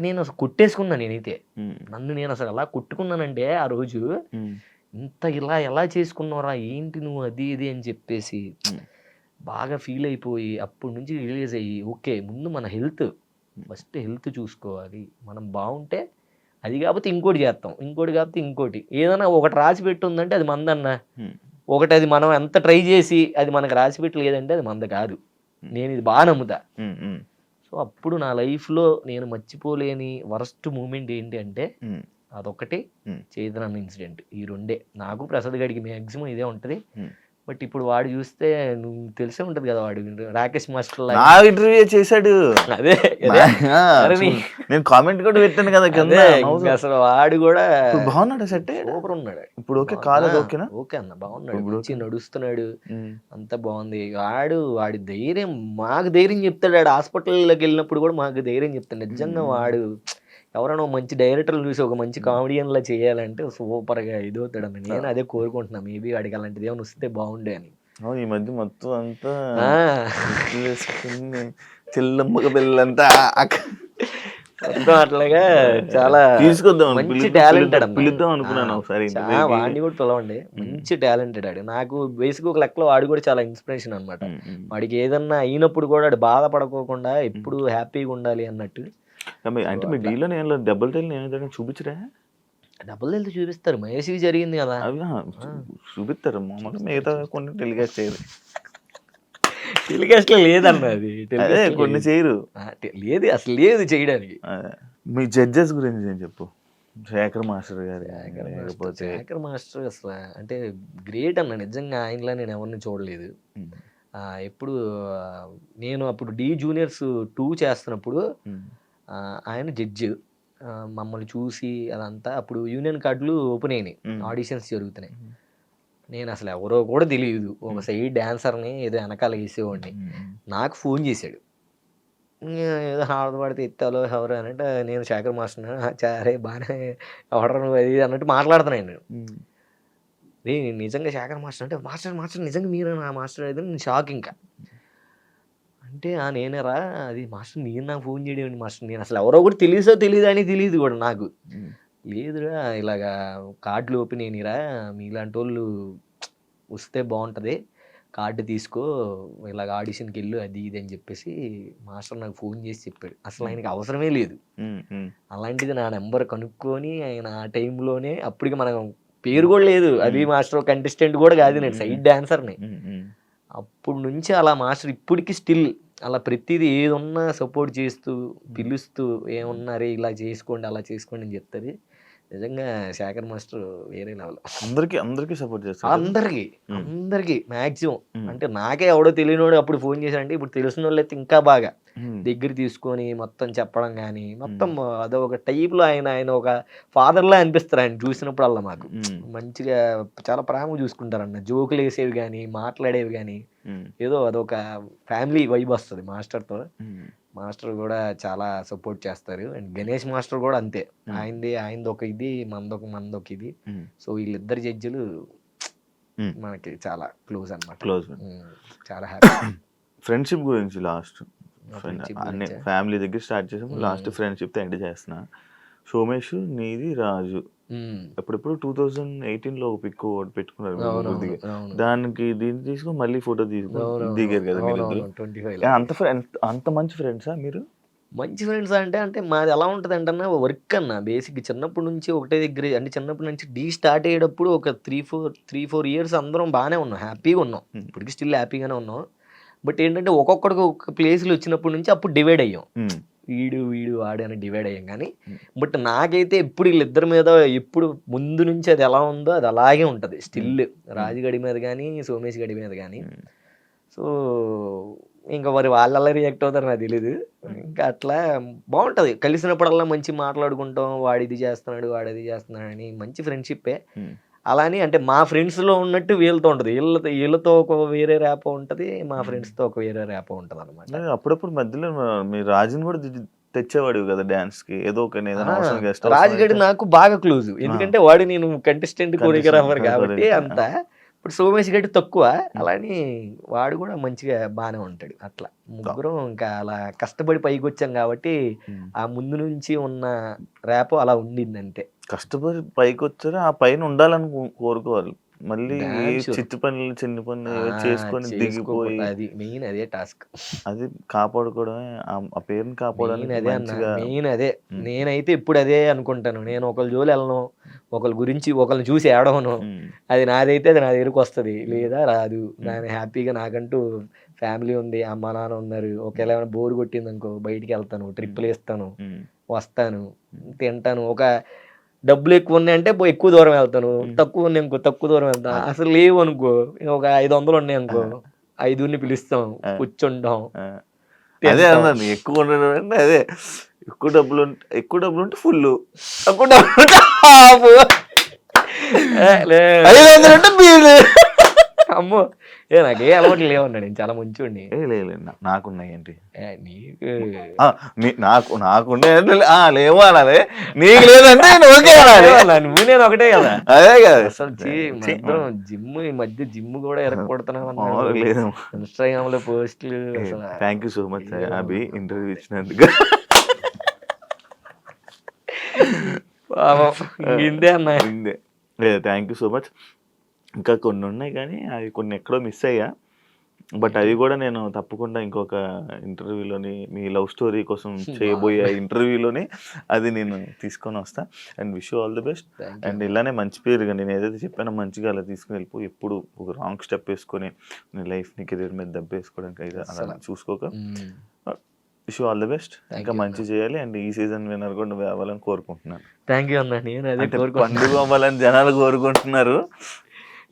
నేను అసలు కొట్టేసుకున్నా. నేనైతే నేను అసలు ఎలా కొట్టుకున్నానంటే ఆ రోజు ఇంత ఎలా చేసుకున్నారా ఏంటి నువ్వు అది ఇది అని చెప్పేసి బాగా ఫీల్ అయిపోయి అప్పటి నుంచి రిలీజ్ అయ్యి ఓకే ముందు మన ఫస్ట్ హెల్త్ చూసుకోవాలి. మనం బాగుంటే అది కాకపోతే ఇంకోటి చేస్తాం, ఇంకోటి కాకపోతే ఇంకోటి. ఏదైనా ఒకటి రాసి పెట్టి ఉందంటే అది మందన్న, ఒకటి అది మనం ఎంత ట్రై చేసి అది మనకు రాసి పెట్టి లేదంటే అది మంద కాదు. నేను ఇది బాగా నమ్ముతా. సో అప్పుడు నా లైఫ్లో నేను మర్చిపోలేని వరస్ట్ మూమెంట్ ఏంటి అంటే అదొకటి, చైతన్య ఇన్సిడెంట్. ఈ రెండే నాకు ప్రసాద్ గడికి మ్యాక్సిమం ఇదే ఉంటది. బట్ ఇప్పుడు వాడు చూస్తే నువ్వు తెలిసే ఉంటది కదా, వాడు రాకేష్ మాస్టర్ ఇంటర్వ్యూ చేశాడు. అదే నేను కామెంట్ కూడా పెట్టాను కదా కింద. అసలు వాడు కూడా బాగున్నాడు, సెట్ సూపర్ ఉన్నాడు ఇప్పుడు. ఓకే కాలేదు, ఓకేనా? ఓకే అన్న బాగున్నాడు, మంచి నడుస్తున్నాడు, అంత బాగుంది. వాడి ధైర్యం మాకు ధైర్యం చెప్తాడు. వాడు హాస్పిటల్లోకి వెళ్ళినప్పుడు కూడా మాకు ధైర్యం చెప్తాడు. నిజంగా వాడు ఎవరైనా మంచి డైరెక్టర్లు చూసి ఒక మంచి కామెడియన్లా చేయాలంటే సూపర్గా ఇదవుతాడని నేను అదే కోరుకుంటున్నా. మేబీ వాడికి అలాంటిది ఏమైనా వస్తే బాగుండే అని. ఈ మధ్య మొత్తం అంతా చెల్లమ్మక పిల్లంతా మొత్తం అట్లాగా చాలా తీసుకొద్దాం, మంచి టాలెంటెడ్ పిలుద్దాం అనుకున్నాను ఒకసారి. వాడిని కూడా పిలవండి, మంచి టాలెంటెడ్ ఆడు. నాకు బేసిక్ ఒక లెక్కలో వాడు కూడా చాలా ఇన్స్పిరేషన్ అనమాట. వాడికి ఏదన్నా అయినప్పుడు కూడా వాడు బాధపడకోకుండా ఎప్పుడు హ్యాపీగా ఉండాలి అన్నట్టు. అంటే మీ డీలో నేను డబుల్ టైల్ నేను చూపించరా? డబుల్ టైల్ చూపిస్తారు, మహేష్కి జరిగింది కదా అవి చూపిస్తారు. మామూలుగా మిగతా కొన్ని టెలికాస్ట్ చేయరు. టెలికాస్ట్ లో లేదన్న అది అదే టెలికాస్ట్ లో కొన్ని చేయరు. లేదు అసలు లేదు చేయడానికి. అదే. మీ జడ్జెస్ గురించి ఏం చెప్పు, శేఖర్ మాస్టర్ గారు లేకపోతే శేఖర్ మాస్టర్ అసలు అంటే గ్రేట్ అన్న, నిజంగా ఆయనలా నేను ఎవరిని చూడలేదు. ఎప్పుడు ఆ, నేను అప్పుడు డి జూనియర్స్ 2 చేస్తున్నప్పుడు ఆయన జడ్జి మమ్మల్ని చూసి అదంతా, అప్పుడు యూనియన్ కార్డులు ఓపెన్ అయినాయి, ఆడిషన్స్ జరుగుతున్నాయి. నేను అసలు ఎవరో కూడా తెలియదు, ఒక సైడ్ డాన్సర్ని ఏదో వెనకాల వేసేవాడిని. నాకు ఫోన్ చేశాడు, ఏదో హారత పడితే ఎత్తాలో ఎవరు అని అంటే, నేను శేఖర్ మాస్టర్ సరే బాగానే ఎవడరా నువ్వు అది ఇది అన్నట్టు మాట్లాడుతున్నాను నేను. నేను నిజంగా శేఖర్ మాస్టర్ అంటే, మాస్టర్ మాస్టర్ నిజంగా మీరు నా మాస్టర్ అయితే నేను షాక్ ఇంకా. అంటే నేనేరా అది మాస్టర్, నేను నాకు ఫోన్ చేయడం మాస్టర్, నేను అసలు ఎవరో కూడా తెలియదు అని తెలియదు కూడా నాకు. లేదురా ఇలాగా కార్డులు ఓపెన్ అయినరా, మీలాంటి వాళ్ళు వస్తే బాగుంటుంది, కార్డు తీసుకో, ఇలాగ ఆడిషన్కి వెళ్ళు అది ఇది అని చెప్పేసి మాస్టర్ నాకు ఫోన్ చేసి చెప్పాడు. అసలు ఆయనకి అవసరమే లేదు, అలాంటిది నా నెంబర్ కనుక్కొని ఆయన ఆ టైంలోనే, అప్పటికి మనం పేరు కూడా లేదు, అది మాస్టర్ కంటెస్టెంట్ కూడా కాదు, నేను సైడ్ డాన్సర్ని. అప్పటి నుంచి అలా మాస్టర్ ఇప్పటికి స్టిల్ అలా ప్రతిదీ ఏది ఉన్నా సపోర్ట్ చేస్తూ పిలుస్తూ, ఏమున్నారే ఇలా చేసుకోండి అలా చేసుకోండి అని చెప్తుంది. నిజంగా శేఖర్ మాస్టర్ వేరే లెవెల్. అందరికి సపోర్ట్ చేస్తారు, అందరికి మాక్సిమం. అంటే నాకే ఎవడో తెలియనోడు అప్పుడు ఫోన్ చేశాడంటే, ఇప్పుడు తెలిసిన వాళ్ళు అయితే ఇంకా బాగా దగ్గర తీసుకొని మొత్తం చెప్పడం కానీ, మొత్తం అదొక టైప్లో ఆయన ఒక ఫాదర్లా అనిపిస్తారు ఆయన చూసినప్పుడు అలా. మాకు మంచిగా చాలా ప్రేమ చూసుకుంటారన్న, జోకులు వేసేవి కానీ మాట్లాడేవి కానీ, ఏదో అదొక ఫ్యామిలీ వైబ్ వస్తుంది మాస్టర్తో. మాస్టర్ కూడా చాలా సపోర్ట్ చేస్తారు. అండ్ గణేష్ మాస్టర్ కూడా అంతే, ఆయనది ఒక ఇది, మనదొక ఇది. సో వీళ్ళిద్దరు జడ్జిలు మనకి చాలా క్లోజ్ అన్నమాట. చాలా హ్యాపీ. ఫ్రెండ్షిప్ గురించి లాస్ట్ అన్ని ఫ్యామిలీ దగ్గర స్టార్ట్ చేసాము, లాస్ట్ ఫ్రెండ్షిప్ తో ఎండ్ చేస్తున్నా. సోమేష్, నీది, రాజు ఎప్పుడెప్పుడు 2018లో పిక్ పెట్టుకున్నారు, దానికి దీన్ని తీసుకుని మళ్ళీ ఫోటో తీసుకుని దిగారు కదా మీరు. అంత మంచి ఫ్రెండ్సా మీరు? మంచి ఫ్రెండ్స్ అంటే మాది ఎలా ఉంటుంది అంటే అన్న, వర్క్ అన్న బేసిక్ చిన్నప్పటి నుంచి ఒకటే దగ్గర, అంటే చిన్నప్పటి నుంచి డీ స్టార్ట్ అయ్యేటప్పుడు ఒక 3-4 ఇయర్స్ అందరం బాగానే ఉన్నాం, హ్యాపీగా ఉన్నాం, ఇప్పటికి స్టిల్ హ్యాపీగానే ఉన్నాం. బట్ ఏంటంటే ఒక్కొక్కడికి ఒక ప్లేస్లు వచ్చినప్పటి నుంచి అప్పుడు డివైడ్ అయ్యాం, వీడు వాడు అని డివైడ్ అయ్యాం. కానీ బట్ నాకైతే ఎప్పుడు వీళ్ళిద్దరి మీద ఎప్పుడు ముందు నుంచి అది ఎలా ఉందో అది అలాగే ఉంటుంది స్టిల్, రాజుగడి మీద కానీ సోమేష్ గడి మీద కానీ. సో ఇంకా మరి వాళ్ళ రియాక్ట్ అవుతారు నాకు తెలీదు. ఇంకా అట్లా బాగుంటుంది, కలిసినప్పుడల్లా మంచి మాట్లాడుకుంటాం, వాడు ఇది చేస్తున్నాడు వాడు అది చేస్తున్నాడు అని, మంచి ఫ్రెండ్షిప్పే. అలాని అంటే మా ఫ్రెండ్స్లో ఉన్నట్టు వీళ్ళతో ఉంటుంది, వీళ్ళతో ఒక వేరే ర్యాపో ఉంటుంది, మా ఫ్రెండ్స్తో ఒక వేరే ర్యాపో ఉంటుంది అనమాట. అప్పుడప్పుడు మధ్యలో మీరు రాజుని కూడా తెచ్చేవాడు కదా డాన్స్ కి, ఏదో ఒక రాజుగడి నాకు బాగా క్లోజ్, ఎందుకంటే వాడు నేను కంటెస్టెంట్ కోరియోగ్రాఫర్ కాబట్టి అంతా. ఇప్పుడు సోమేష్ గడ్డి తక్కువ, అలాని వాడు కూడా మంచిగా బాగానే ఉంటాడు. అట్లా ముగ్గురం ఇంకా అలా కష్టపడి పైకి వచ్చాం కాబట్టి ఆ ముందు నుంచి ఉన్న ర్యాపో అలా ఉండింది అంతే. కష్టపడి పైకి వచ్చారు, ఆ పైన ఉండాలని కోరుకోవాలి. మళ్ళీ చిన్న పనులు చేసుకొని దిగిపోయి, అది మెయిన్ అదే టాస్క్, అది కాపాడుకోవడమే, ఆ పేరుని కాపాడడానికి మెయిన్ అదే. నేనైతే ఇప్పుడు అదే అనుకుంటాను, నేను ఒకళ్ళ జోలి వెళ్ళను, ఒకళ్ళ గురించి ఒకళ్ళని చూసి ఏడవను, అది నాదైతే అది నా దగ్గరకు వస్తుంది, లేదా రాదు. నేను హ్యాపీగా నాకంటూ ఫ్యామిలీ ఉంది, అమ్మ నాన్న ఉన్నారు, ఒకవేళ ఏమైనా బోర్ కొట్టింది అనుకో బయటికి వెళ్తాను, ట్రిప్పులు వేస్తాను, వస్తాను, తింటాను. ఒక డబ్బులు ఎక్కువ ఉన్నాయంటే ఎక్కువ దూరం వెళ్తాను, తక్కువ ఉన్నాయి అనుకో తక్కువ దూరం వెళ్తాను. అసలు లేవు అనుకో, ఒక 500 ఉన్నాయి అనుకో 5 పిలుస్తాం, కూర్చుంటాం. అదే అన్నాను, ఎక్కువ ఉండడం అంటే అదే, ఎక్కువ డబ్బులు ఉంటే ఫుల్, తక్కువ డబ్బులు ఉంటే హాఫ్, 500 అంటే బీలు. అమ్మో నాకే అలవాట్లు లేవన్నా, నేను చాలా మంచివాడిని. నాకున్నాయి ఏంటి నీకు నాకుండే లేవు అనాలి, నీకు లేదంటే నువ్వు నేను ఒకటే కదా. అదే కదా అసలు జిమ్ ఈ మధ్య జిమ్ కూడా ఎరగొడుతున్నావు, ఇన్స్టాగ్రామ్ లో పోస్టులు. Thank you so much Abhi, interview ఇచ్చినందుకు. ఇందే అన్నా, థ్యాంక్ యూ సో మచ్. ఇంకా కొన్ని ఉన్నాయి కానీ అవి కొన్ని ఎక్కడో మిస్ అయ్యా, బట్ అది కూడా నేను తప్పకుండా ఇంకొక ఇంటర్వ్యూలోని మీ లవ్ స్టోరీ కోసం చేయబోయే ఇంటర్వ్యూలోని అది నేను తీసుకొని వస్తా. And wish you all the best. And ఇలానే మంచి పేరుగా నేను ఏదైతే చెప్పానో మంచిగా అలా తీసుకుని వెళ్ళిపో. ఎప్పుడు ఒక రాంగ్ స్టెప్ వేసుకొని నీ లైఫ్ని కెరీర్ మీద దెబ్బ వేసుకోవడానికి అయితే అలా చూసుకోక. Wish you all the best. ఇంకా మంచి చేయాలి. అండ్ ఈ సీజన్ విన్నర్ కూడా నువ్వు అవ్వాలని కోరుకుంటున్నాను. థ్యాంక్ యూ అన్న. నేను అదే పండుగ అవ్వాలని జనాలు కోరుకుంటున్నారు.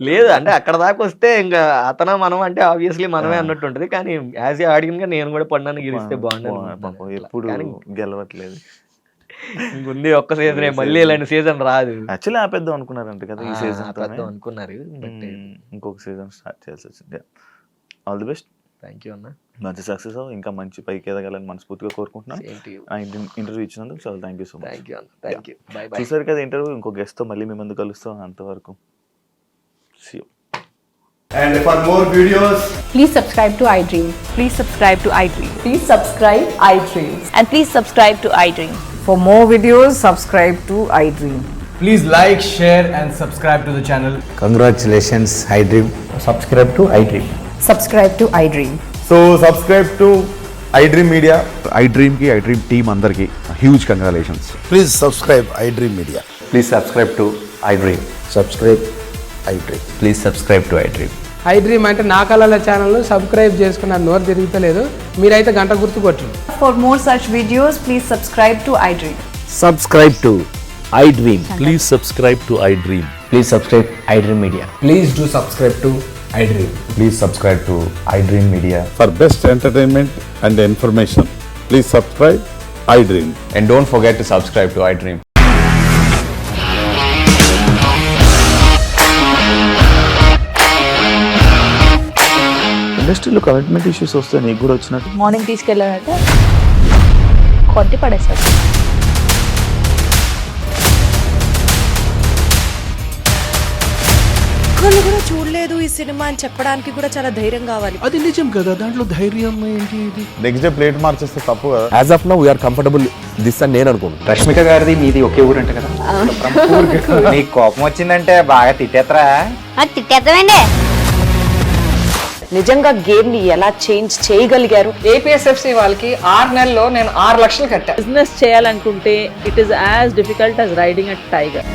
లేదు అంటే అక్కడ దాకా వస్తే ఇంకా అతను మనం అంటే ఆబ్వియస్లీ మనమే అన్నట్టు ఉంటది. కానీ యాజ్ ఏ ఆడియన్ గా నేను కూడా పండుగ గెలిస్తే బాగుంటుంది. ఎప్పుడు గెలవట్లేదు. ముందు ఒక్క సీజన్, మళ్ళీ ఇలాంటి సీజన్ రాదు. యాక్చువల్లీ ఆపేద్దాం అనుకున్నారంట కదా ఈ సీజన్ అనుకున్నారు. ఇంకొక సీజన్ స్టార్ట్ చేయాల్సి వచ్చింది. All the best. Thank you అన్న. మంచి సక్సెస్ ఇంకా మంచి పైకి ఎదగాలని మనస్ఫూర్తిగా కోరుకుంటున్నాను. ఇంటర్వ్యూ ఇచ్చినందుకు చాలా థ్యాంక్ యూ సో మచ్. చూసారు కదా ఇంటర్వ్యూ. ఇంకో గెస్ట్ తో మళ్ళీ మీ ముందు కలుస్తాం. అంతవరకు see you. And for more videos, please subscribe to iDream. Please subscribe to iDream. Please subscribe iDream. And please subscribe to iDream. For more videos, subscribe to iDream. please like, share and subscribe to the channel. Congratulations, iDream. Subscribe to iDream. Subscribe to iDream. So subscribe to iDream Media. iDream ki iDream team andarki huge congratulations. Please subscribe iDream Media. Please subscribe to iDream. Subscribe iDream. Please subscribe to iDream. iDream అంటే నా కళల ఛానల్ సబ్స్క్రైబ్ చేసుకున్న నోరు తిరుగుతలేదు. మీరైతే గంట గుర్తు కొట్టండి. For more such videos, please subscribe to iDream. Subscribe to iDream. Please subscribe to iDream. Please subscribe iDream Media. Please do subscribe to iDream. Please subscribe to iDream Media. For best entertainment and information, please subscribe iDream. And don't forget to subscribe to iDream. ఇండస్ట్రీలో కమిట్మెంట్ ఇష్యూస్ వస్తే నీకు కూడా వచ్చినట్టు. మార్నింగ్ తీసుకెళ్ళాడంటే కొట్టి పడేశాడు. ఒక్కళ్ళు కూడా చూడలేదు ఈ సినిమా అని చెప్పడానికి కూడా చాలా ధైర్యం కావాలి. అది నిజం కదా, దాంట్లో ధైర్యం ఏంటి? ఇది నెక్స్ట్ డే ప్లేట్ మార్చేస్తే తప్పు కదా. As of now, we are comfortable this అని నేను అనుకుంటున్నాను. రష్మిక గారిది మీది ఒకే ఊరు అంట కదా. నీకు కోపం వచ్చిందంటే బాగా తిట్టేత్తరా? తిట్టేద్దామండి. నిజంగా గేమ్ ని ఎలా చేంజ్ చేయగలిగారు? APSFC వాళ్ళకి 6 నెలల్లో నేను 6 లక్షలు కట్టా. బిజినెస్ చేయాలనుకుంటే it is as difficult as riding a tiger.